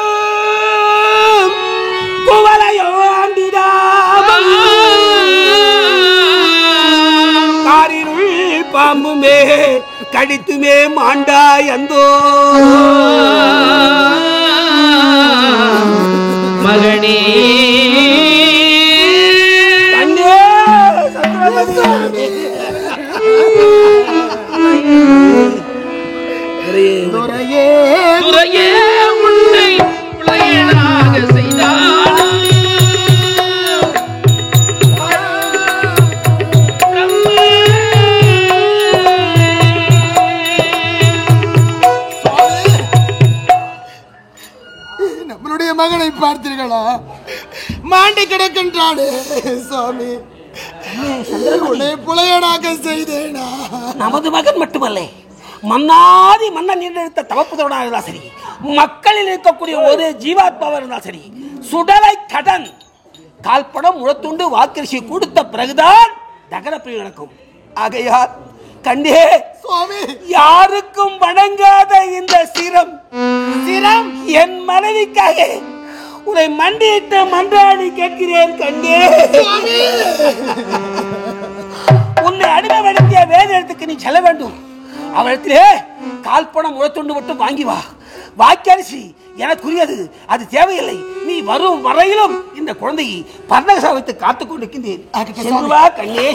குவலையோ ஆண்டிடாமல் காரிருள் பாம்புமே கடித்துமே மாண்டாய் அந்தோ மகனே. துறையே உன்னை பிள்ளையனாக செய்தால் நம்மளுடைய மகனை பார்த்தீர்களா? மாண்டி கிடக்கின்றானே சுவாமி, உன்னை புலையனாக செய்தேனா? நமது மகன் மட்டுமல்ல, மன்னாதி மன்னன் என்றெடுத்த தவப்புதவனாக இருந்தால் சரி, மக்களில் இருக்கக்கூடிய ஒரு ஜீவாத்மாவாக இருந்தால் சரி, சுடலை கடன் கால்படம் முழத்துண்டு வாக்கரிசி கொடுத்த பிறகுதான் தகர பிரிவு நடக்கும். ஆகையால் கண்டே சுவாமி, யாருக்கும் வணங்காத இந்த சிரம் என் மனைவிக்காக உன்னை மண்டியிட்ட மன்றாடி கேட்கிறேன் கண்டே. உன்னை அடிமைப்படுத்திய வேதத்துக்கு நீ செல்ல வேண்டும். அவரிடத்திலே கால்பணம் முழத்துண்டு மட்டும் வாங்கி வா. வாக்கரிசி எனக்குரியது, அது தேவையில்லை. நீ வரும் வரையிலும் இந்த குழந்தையை பர்ணகசா வைத்து காத்துக் கொண்டிருக்கின்றேன். கண்ணே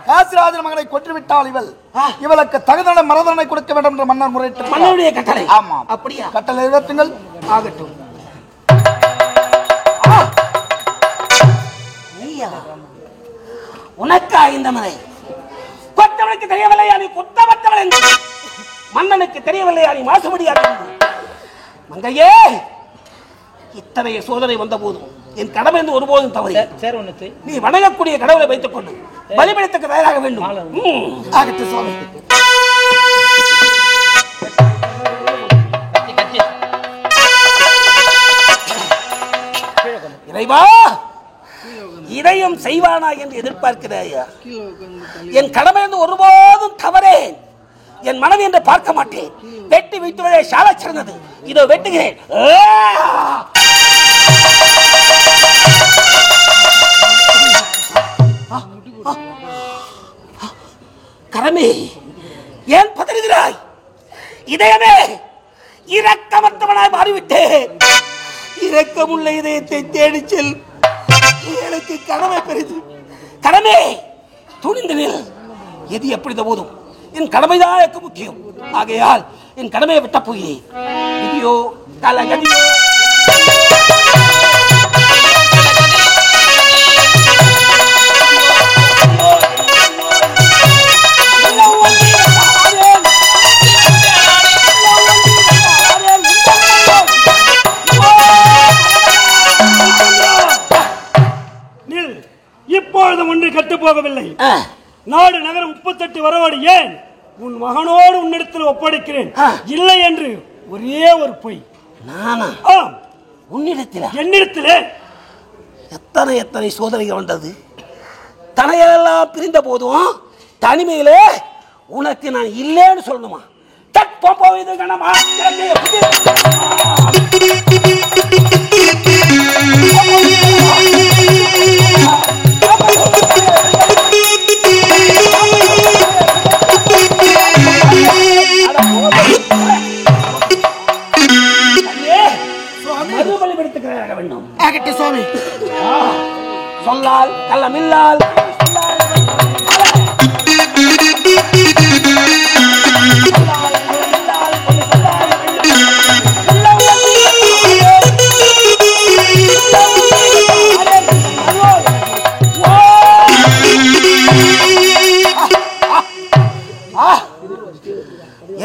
காசிராஜன் மகனை கொன்றுவிட்டால் இவளுக்கு தகுந்த மரதனை கொடுக்க வேண்டும் என்று மன்னர் முறையிட்டு மன்னருடைய கட்டளை. ஆமா, அப்படியா? கட்டளை நிறைவேற்றுங்கள். ஆகட்டும். உனக்கா இந்த மலை? கொத்தவனுக்கு தெரியவில்லையா நீ குத்தமற்றவள் என்று? மன்னனுக்கு தெரியவில்லையா நீ மாசுபடியாக? மங்கையே, இத்தனை சோதனை வந்த போதும் என் கடமை என்று ஒருபோதும் தவறு. நீ வணங்கக்கூடிய கடவுளை வைத்துக் கொண்டு பலிபீடத்துக்கு தயாராக வேண்டும். ஆகட்டும் சுவாமி. இறைவா, இதையும் செய்வானா என்று எதிர்பார்க்கிறாயா? என் கடமை என்று ஒருபோதும் தவறேன். என் மனைவி என்று பார்க்க மாட்டேன். வெட்டி வைத்துவதே சால சிறந்தது. இதோ வெட்டுகிறேன். கரமே, ஏன் பதறுகிறாய்? இதயமே, இரக்கமற்றவனாய் மாறிவிட்டேன். இரக்கமுள்ள இதயத்தை தேடி செல். எனக்கு கடமை பெரிது. கடமை துணிந்து நில். எது எப்படி போதும் என் கடமைதான் எனக்கு முக்கியம். ஆகையால் என் கடமையை விட்ட போகிறேன். விதியோ தலகதியோ போகவில்லை. நாடு நகரம் 38 வரவாடு ஏன் உன் மகனோடு உன்னிடத்தில் ஒப்படைக்கிறேன். இல்லை என்று ஒரே ஒரு பொய். என்னிடத்திலே எத்தனை சோதனைகள் வந்தது. தனையெல்லாம் பிரிந்த போதும் தனிமையிலே உனக்கு நான் இல்லைன்னு சொல்லணுமா? போவது கணமா சொல்லால் கள்ளமில்லால்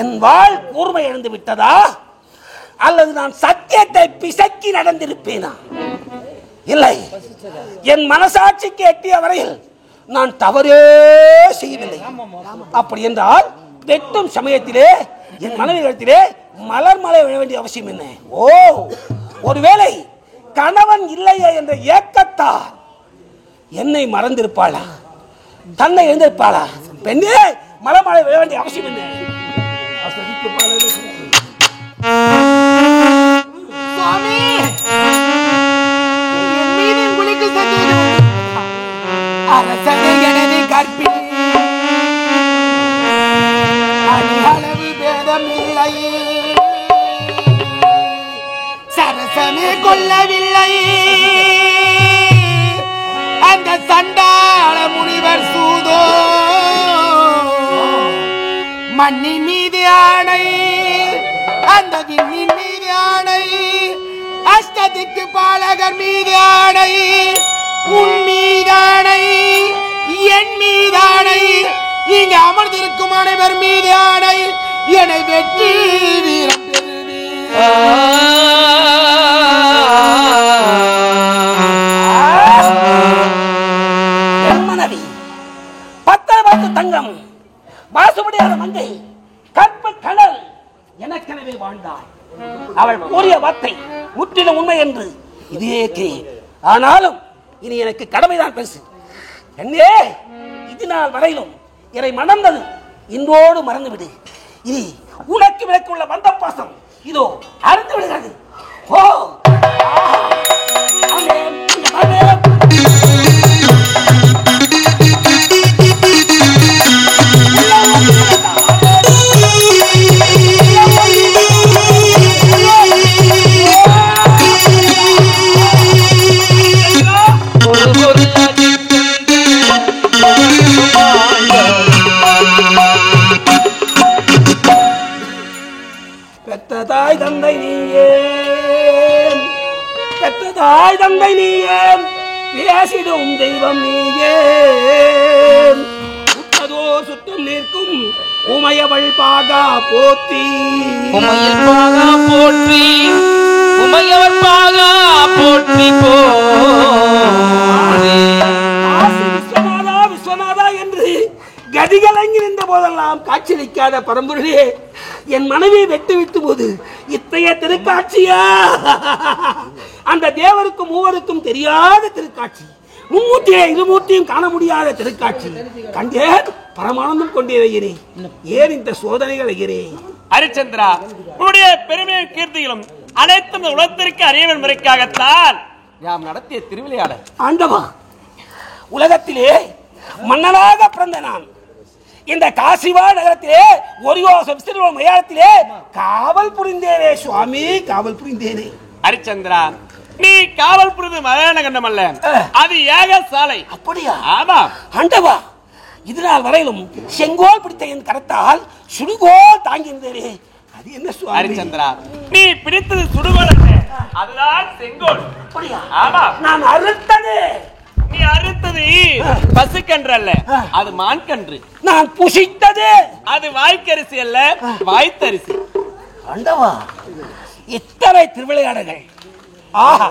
என் வாழ் கூர்மை இழந்து விட்டதா அல்லது நான் சத்தியத்தை பிசக்கி நடந்திருப்பேனா? இல்லை, என் மனசாட்சிக்கு எட்டிய வரையில் நான் தவறே செய்யவில்லை. அப்படி என்றால் வெட்டும் சமயத்திலே என் மனைவியிடத்திலே மலர் மலை விழ வேண்டிய அவசியம் என்ன? ஓ, ஒருவேளை கணவன் இல்லையே என்ற ஏக்கத்தால் என்னை மறந்திருப்பாளா? தன்னை எழுந்திருப்பாளா? பெண்ணே, மலர் மலை விழ வேண்டிய அவசியம் என்ன? சுவாமி, என் மீது உங்களுக்கு சந்தேகம். அரசனை எனது கற்பில் அடிகளவு பேதம் இல்லை. சரசமே கொல்லவில்லை. அந்த சண்டாள முனிவர் சூதோ மண்ணின் மீது ஆணை, அந்த விண்ணின் மீது ஆணை, அஷ்டதிக்கு பாலகர் மீது ஆணை, உன் மீதானை, என் மீதானை, இங்கு அமர்ந்திருக்கும் அனைவர் மீது ஆணை, என்னை வெற்றி வீரம் மனைவி 10 தங்கம் வாசுபடியான மங்கை கற்ப கடல் எனக்கெனவே வாழ்ந்தாள். அவள் கூறிய வார்த்தை முற்றிலும் உண்மை என்று இதே. ஆனாலும் இனி எனக்கு கடமைதான் பேசு. என்னே, இது நாள் வரையிலும் என்னை மணந்தது இன்றோடு மறந்துவிடு. இனி உனக்கு விளக்குள்ள வந்த பாசம் இதோ அறுந்து விடுகிறது. ஓ, பெற்றதாய் தந்தை நீயே, பெற்றதாய் தந்தை நீயே, பேசிடும் தெய்வம் நீயே, சுற்றதோ சுற்றும் நிற்கும் உமையவள் பாகா போற்றி, உமையல் பாகா போற்றி, உமையவள் பாகா போற்றி விஸ்வநாதா விஸ்வநாதா என்று கதிகலங்கி நின்ற போதெல்லாம் காட்சியளிக்காத பரம்பொருளே, என் மனைவியை வெட்டுவிட்டு போது இத்தகைய திருக்காட்சியா? அந்த தேவருக்கும் மூவருக்கும் தெரியாத திருக்காட்சி, மும்மூர்த்தியை இருமூர்த்தியும் காண முடியாத திருக்காட்சி கண்டேன். பரமானந்தம் கொண்டே. ஏன் இந்த சோதனைகள் ஐயரே? ஹரிச்சந்திரா, உன்னுடைய பெருமையும் கீர்த்திகளும் அனைத்தும் உலகத்திற்கு அறியவன் முறைக்காகத்தான் நாம் நடத்திய திருவிளையாடல். ஆண்டவா, உலகத்திலே மன்னனாக பிறந்த நான் இந்த காசிவா நகரத்திலே ஒரு யோசம் மயானத்திலே காவல் புரிந்தேனே சுவாமி, காவல் புரிந்தேனே. ஹரிச்சந்திரா, நீ காவல் புரிந்து மயானகண்டம் அல்ல, அது யாக சாலை. அப்படியா? ஆமா. ஆண்டவா, இதனால் வரையிலும் செங்கோல் பிடித்த என் கரத்தால் சுடுகோல் தாங்கியிருந்தேனே, அது என்ன சுவாமி? ஹரிச்சந்திரா, நீ பிடித்தது சுடுகோல் அல்ல, அதுதான் செங்கோல். அப்படியா? ஆமா. நான் அறுத்தது. நீ அறுத்தது பசுக்கன்று அல்ல, அது மான்கன்று. நான் புசித்தது அது வாய்க்கரிசி அல்ல, வாய்த்தரிசி. ஆண்டவா, இத்தனை திருவிளையாடல்கள், ஆஹா,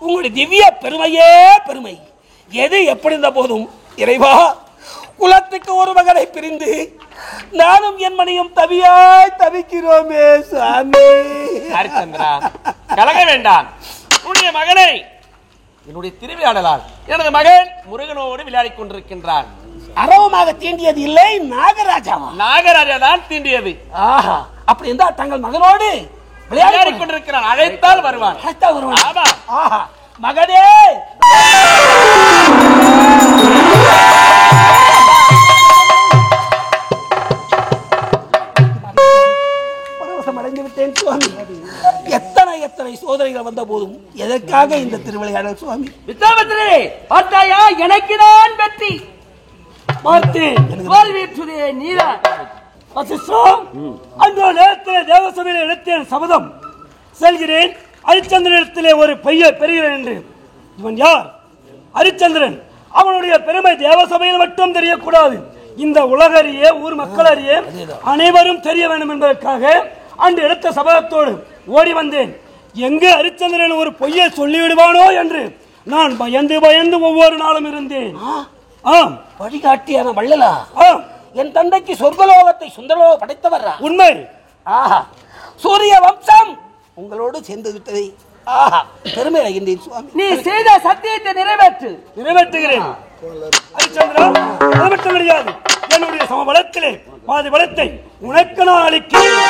உங்களுடைய திவ்ய பெருமையே பெருமை. எது எப்படி இருந்த போதும் இறைவா, குலத்துக்கு ஒரு மகனை பிரிந்து நானும் என் மணியும் தவியாய் தவிக்கிறோமே சாமி. ஹரிச்சந்திரா, கலக வேண்டாம். உன்னுடைய மகனை என்னுடைய திருவிளையாடலால் எனது மகன் முருகனோடு விளையாடிக் கொண்டிருக்கின்றான். அரவமாக தீண்டியது இல்லை, நாகராஜாவா? நாகராஜா தான் தீண்டியது. ஆஹா, அப்படி இருந்தால் தங்கள் மகனோடு விளையாடிக் கொண்டிருக்கிறான். அழைத்தால் வருவான். ஆமா. ஆஹா, மகனே, பரவசம் அடைந்து விட்டேன் சுவாமி. எத்தனை எத்தனை சோதனைகள் வந்த போதும் எதற்காக இந்த திருவிளையாடல் சுவாமி? வித்யாபத்திரே, பார்த்தாயா, எனக்கு தான் வெற்றி. பார்த்தேன், தோல்வியுற்றதே நீதான். அந்த நேரத்தில் தேவசபையில் எடுத்தேன் சபதம். செல்கிறேன், ஹரிச்சந்திரனிடத்திலே ஒரு பையை பெறுகிறேன் என்று. இவன் யார்? ஹரிச்சந்திரன். அவனுடைய பெருமை தேவசபையில் மட்டும் தெரியக்கூடாது, இந்த உலகறிய, ஊர் மக்கள் அறிய, அனைவரும் தெரிய வேண்டும் என்பதற்காக அன்று எடுத்த சபதத்தோடு ஓடி வந்தேன். எங்கே ஹரிச்சந்திரன் ஒரு பொய்யை சொல்லிவிடுவானோ என்று நான் பயந்து பயந்து ஒவ்வொரு நாளும் இருந்தேன். ஆம், வழிகாட்டியான வள்ளலா? ஆம், என் தந்தைக்கு சொர்க்கலோகத்தை சுந்தரலோக படைத்தவரா? உண்மை. ஆஹா, சூரிய வம்சம் உங்களோடு சேர்ந்து விட்டதை ஆஹா, பெருமை அடைகின்றேன் சுவாமி. நீ செய்த சத்தியத்தை நிறைவேற்றுகிறேன். ஹரிச்சந்திரா, அது மட்டும் கிடையாது, என்னுடைய சம பலத்திலே பாதி பலத்தை உனக்கு நான் அளிக்கிறேன்.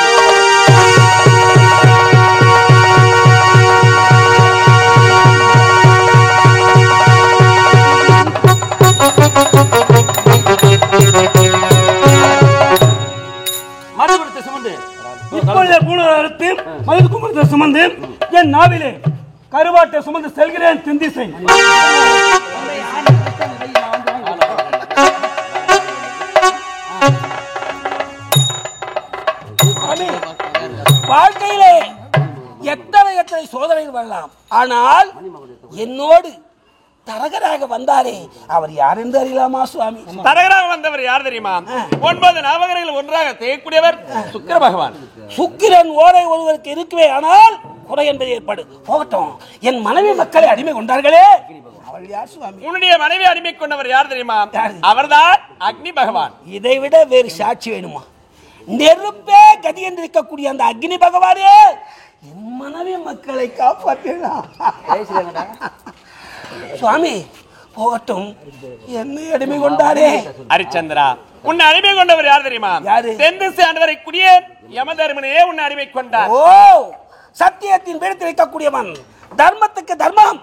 இப்பொழுது பூணத்தை மது கும்பத்தை சுமந்து என் நாவிலே கருவாட்டை சுமந்து செல்கிறேன் திந்திசை. வாழ்க்கையிலே எத்தனை எத்தனை சோதனைகள் வரலாம், ஆனால் என்னோடு தரகராக வந்தாரே அவர் யார் என்று அறியலாமா சுவாமி? தரகராக வந்தவர் யார் தெரியுமா? 9 நவகிரகங்கள் ஒன்றாக தேயக்கூடியவர் சுக்கிர பகவான். சுக்கிரன் ஓரை ஒருவருக்கு இருக்குவே, ஆனால் குறை என்பது ஏற்படு. போகட்டும், என் மனைவி மக்களை அடிமை கொண்டார்களே, அவள் யார் சுவாமி? உன்னுடைய மனைவி அடிமை கொண்டவர் யார் தெரியுமா? அவர்தான் அக்னி பகவான். இதை விட வேறு சாட்சி வேணுமா? நெருப்பே கதி என்று இருக்கக்கூடிய அந்த அக்னி பகவானே என் மனைவி மக்களை காப்பாற்றலாம். சுவாமி, போகட்டும், என்னை அடிமை கொண்டாரே. ஹரிச்சந்திரா, உன்னை அடிமை கொண்டவர் யார் தெரியுமா? தென்திசை ஆண்டவரை குடிய யமதர்மனே உன்னை அடிமை கொண்டார். ஓ, சத்தியத்தின் பிடித்து வைக்கக்கூடியவன், தர்மத்துக்கு தர்மம்,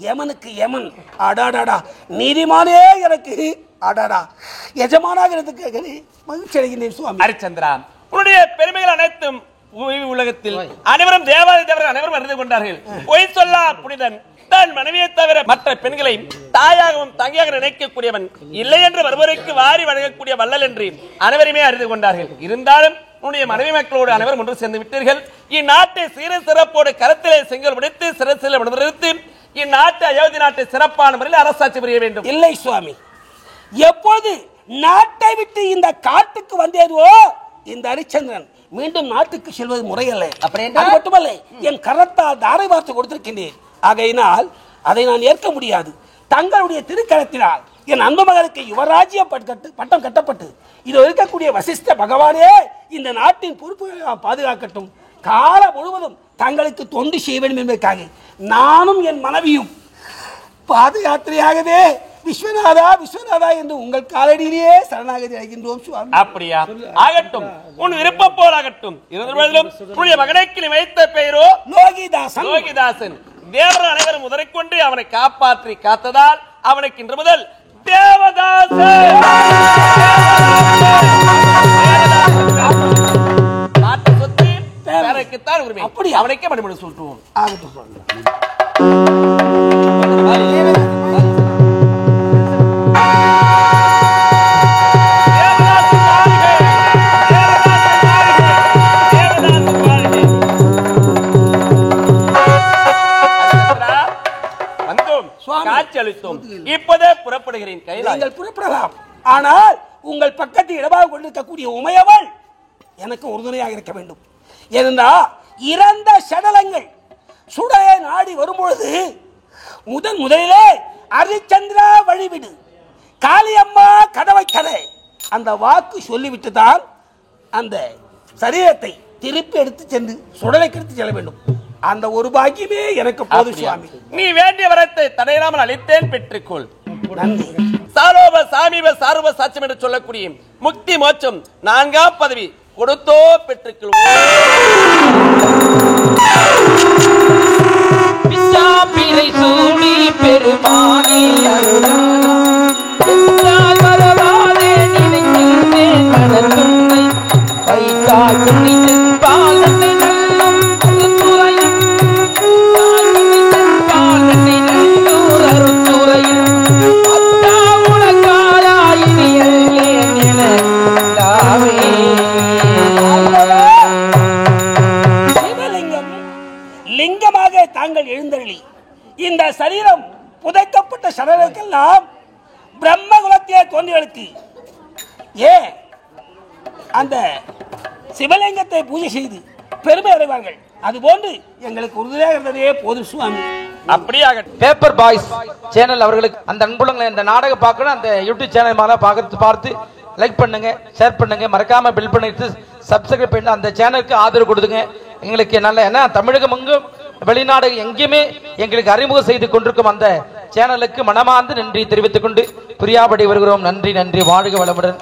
யமனுக்கு யமன். அடாடாடா, நீதிமானே எனக்கு அடாடா எஜமானாக இருக்கிறது மகிழ்ச்சி அடைகின்றேன் சுவாமி. ஹரிச்சந்திரா, உன்னுடைய பெருமைகள் அனைத்தும் உலகத்தில் அனைவரும் தேவாதி தேவர்கள் அனைவரும் அறிந்து கொண்டார்கள். பொய் சொல்லா புனிதன், தன் மனைவியை தவிர மற்ற பெண்களை தாயாகவும் தங்கியாக நினைக்கக்கூடியவன், இல்லை என்று வருவதற்கு வாரி வழங்கக்கூடிய வள்ளல் என்று அனைவருமே அறிந்து கொண்டார்கள். இருந்தாலும் உன்னுடைய மனைவி மக்களோடு அனைவரும் ஒன்று சேர்ந்து விட்டீர்கள். இந்நாட்டை சீர சிறப்போடு கருத்திலே செங்கல் முடித்து சிறசில் விடுத்து இந்நாட்டு அயோத்தி நாட்டை சிறப்பான முறையில் அரசாட்சி புரிய வேண்டும். இல்லை சுவாமி, எப்போது நாட்டை விட்டு இந்த காட்டுக்கு வந்தேதோ இந்த ஹரிச்சந்திரன் மீண்டும் நாட்டுக்கு செல்வது முறையல்ல. அது மட்டுமல்ல, என் கரத்தால் தாரை வார்த்தை கொடுத்திருக்கின்றேன். ஆகையினால் அதை நான் ஏற்க முடியாது. தங்களுடைய திருக்கரத்தினால் என் அன்பு மகளுக்கு யுவராஜ்ய பட்டம் கட்டப்பட்டு இது இருக்கக்கூடிய வசிஷ்ட பகவானே இந்த நாட்டின் பொறுப்புகளை பாதுகாக்கட்டும். காலம் முழுவதும் தங்களுக்கு தொண்டு செய்ய வேண்டும் என்பதற்காக நானும் என் மனைவியும் பாத யாத்திரையாகவே விஸ்வநாதா விஸ்வநாதா என்று உங்கள் காலடியிலேயே சரணாகதி அடைகின்றோம் சுவாமி. அப்படியா? ஆகட்டும், உன் விருப்பம் போல் ஆகட்டும். இருந்தபோதிலும் உன்னுடைய மகனுக்கு வைத்த பெயரோ லோகிதாசன். லோகிதாசன். தேவர்கள் அனைவரும் உதறிக்கொண்டு அவனை காப்பாற்றி காத்ததால் அவனுக்கு இன்று முதல் தேவதாசன். நாட்டு சொத்து பேரைக்குத்தான் உரிமை. அப்படி அவனுக்கே மறுபடி சொல்லுவோம். இப்போதே புறப்படுகிறேன். நீங்கள் புறப்படலாம், ஆனால் உங்கள் பக்கத்தில் இடமாக கொண்டிருக்கக்கூடிய உமையவள் எனக்கு உறுதுணையாக இருக்க வேண்டும். ஏனென்றா இறந்த சடலங்கள் சுடைய நாடி வரும்பொழுது முதலிலே ஹரிச்சந்திரா வழிவிடு காளியம்மா கதவை கதை அந்த வாக்கு சொல்லிவிட்டு தான் அந்த சரீரத்தை திருப்பி எடுத்து சென்று சுடலைக்கு எடுத்து செல்ல வேண்டும். அந்த ஒரு பாக்கியமே எனக்கு போதும் சுவாமி. நீ வேண்டிய வரத்தை தடையில்லாமல் அளித்தேன், பெற்றுக்கொள். நன்றி. சாலோப சாமீப சாரூப சாட்சியம் என்று சொல்லக்கூடிய முக்தி மோட்சம் 4ஆம் பதவி கொடுத்தோ பெற்றுக்கொள். பிச்சாப்பிரை சூடி பெருமானி வரவாதே நினைக்கின்றேன் மனத்துன்னை வைத்தாய் பாலனை நல்லும் அருத்துறையும் பாலனை நல்லூர் அருத்துறையும் அத்தா உனக்காராயினியல் ஏன் என சிவலிங்கம் லிங்கமாக தாங்கள் எழுந்தருளி இந்த சரீரம் புதைக்கப்பட்ட சடலருக்கெல்லாம் பிரம்ம குலத்தையே தோன்றி எழுத்தி அந்த சிவலிங்கத்தை பூஜை செய்து பெருமை அடைவார்கள். அதுபோன்று எங்களுக்கு உறுதியாக இருந்ததே போதும் சுவாமி. அப்படியாக பேப்பர் பாய்ஸ் சேனல் அவர்களுக்கு அந்த அன்புலங்களை இந்த நாடகம் பார்க்கணும், அந்த யூடியூப் சேனல் மேலே பார்த்து லைக் பண்ணுங்க, ஷேர் பண்ணுங்க, மறக்காம பில் பண்ணிட்டு சப்ஸ்கிரைப் பண்ணி அந்த சேனலுக்கு ஆதரவு கொடுத்துங்க. எங்களுக்கு நல்ல ஏன்னா தமிழகம் எங்கும் வெளிநாடு எங்கேயுமே எங்களுக்கு அறிமுகம் செய்து கொண்டிருக்கும் அந்த சேனலுக்கு மனமார்ந்த நன்றி தெரிவித்துக் கொண்டு புரியாபடி வருகிறோம். நன்றி, வாழ்க வளமுடன்.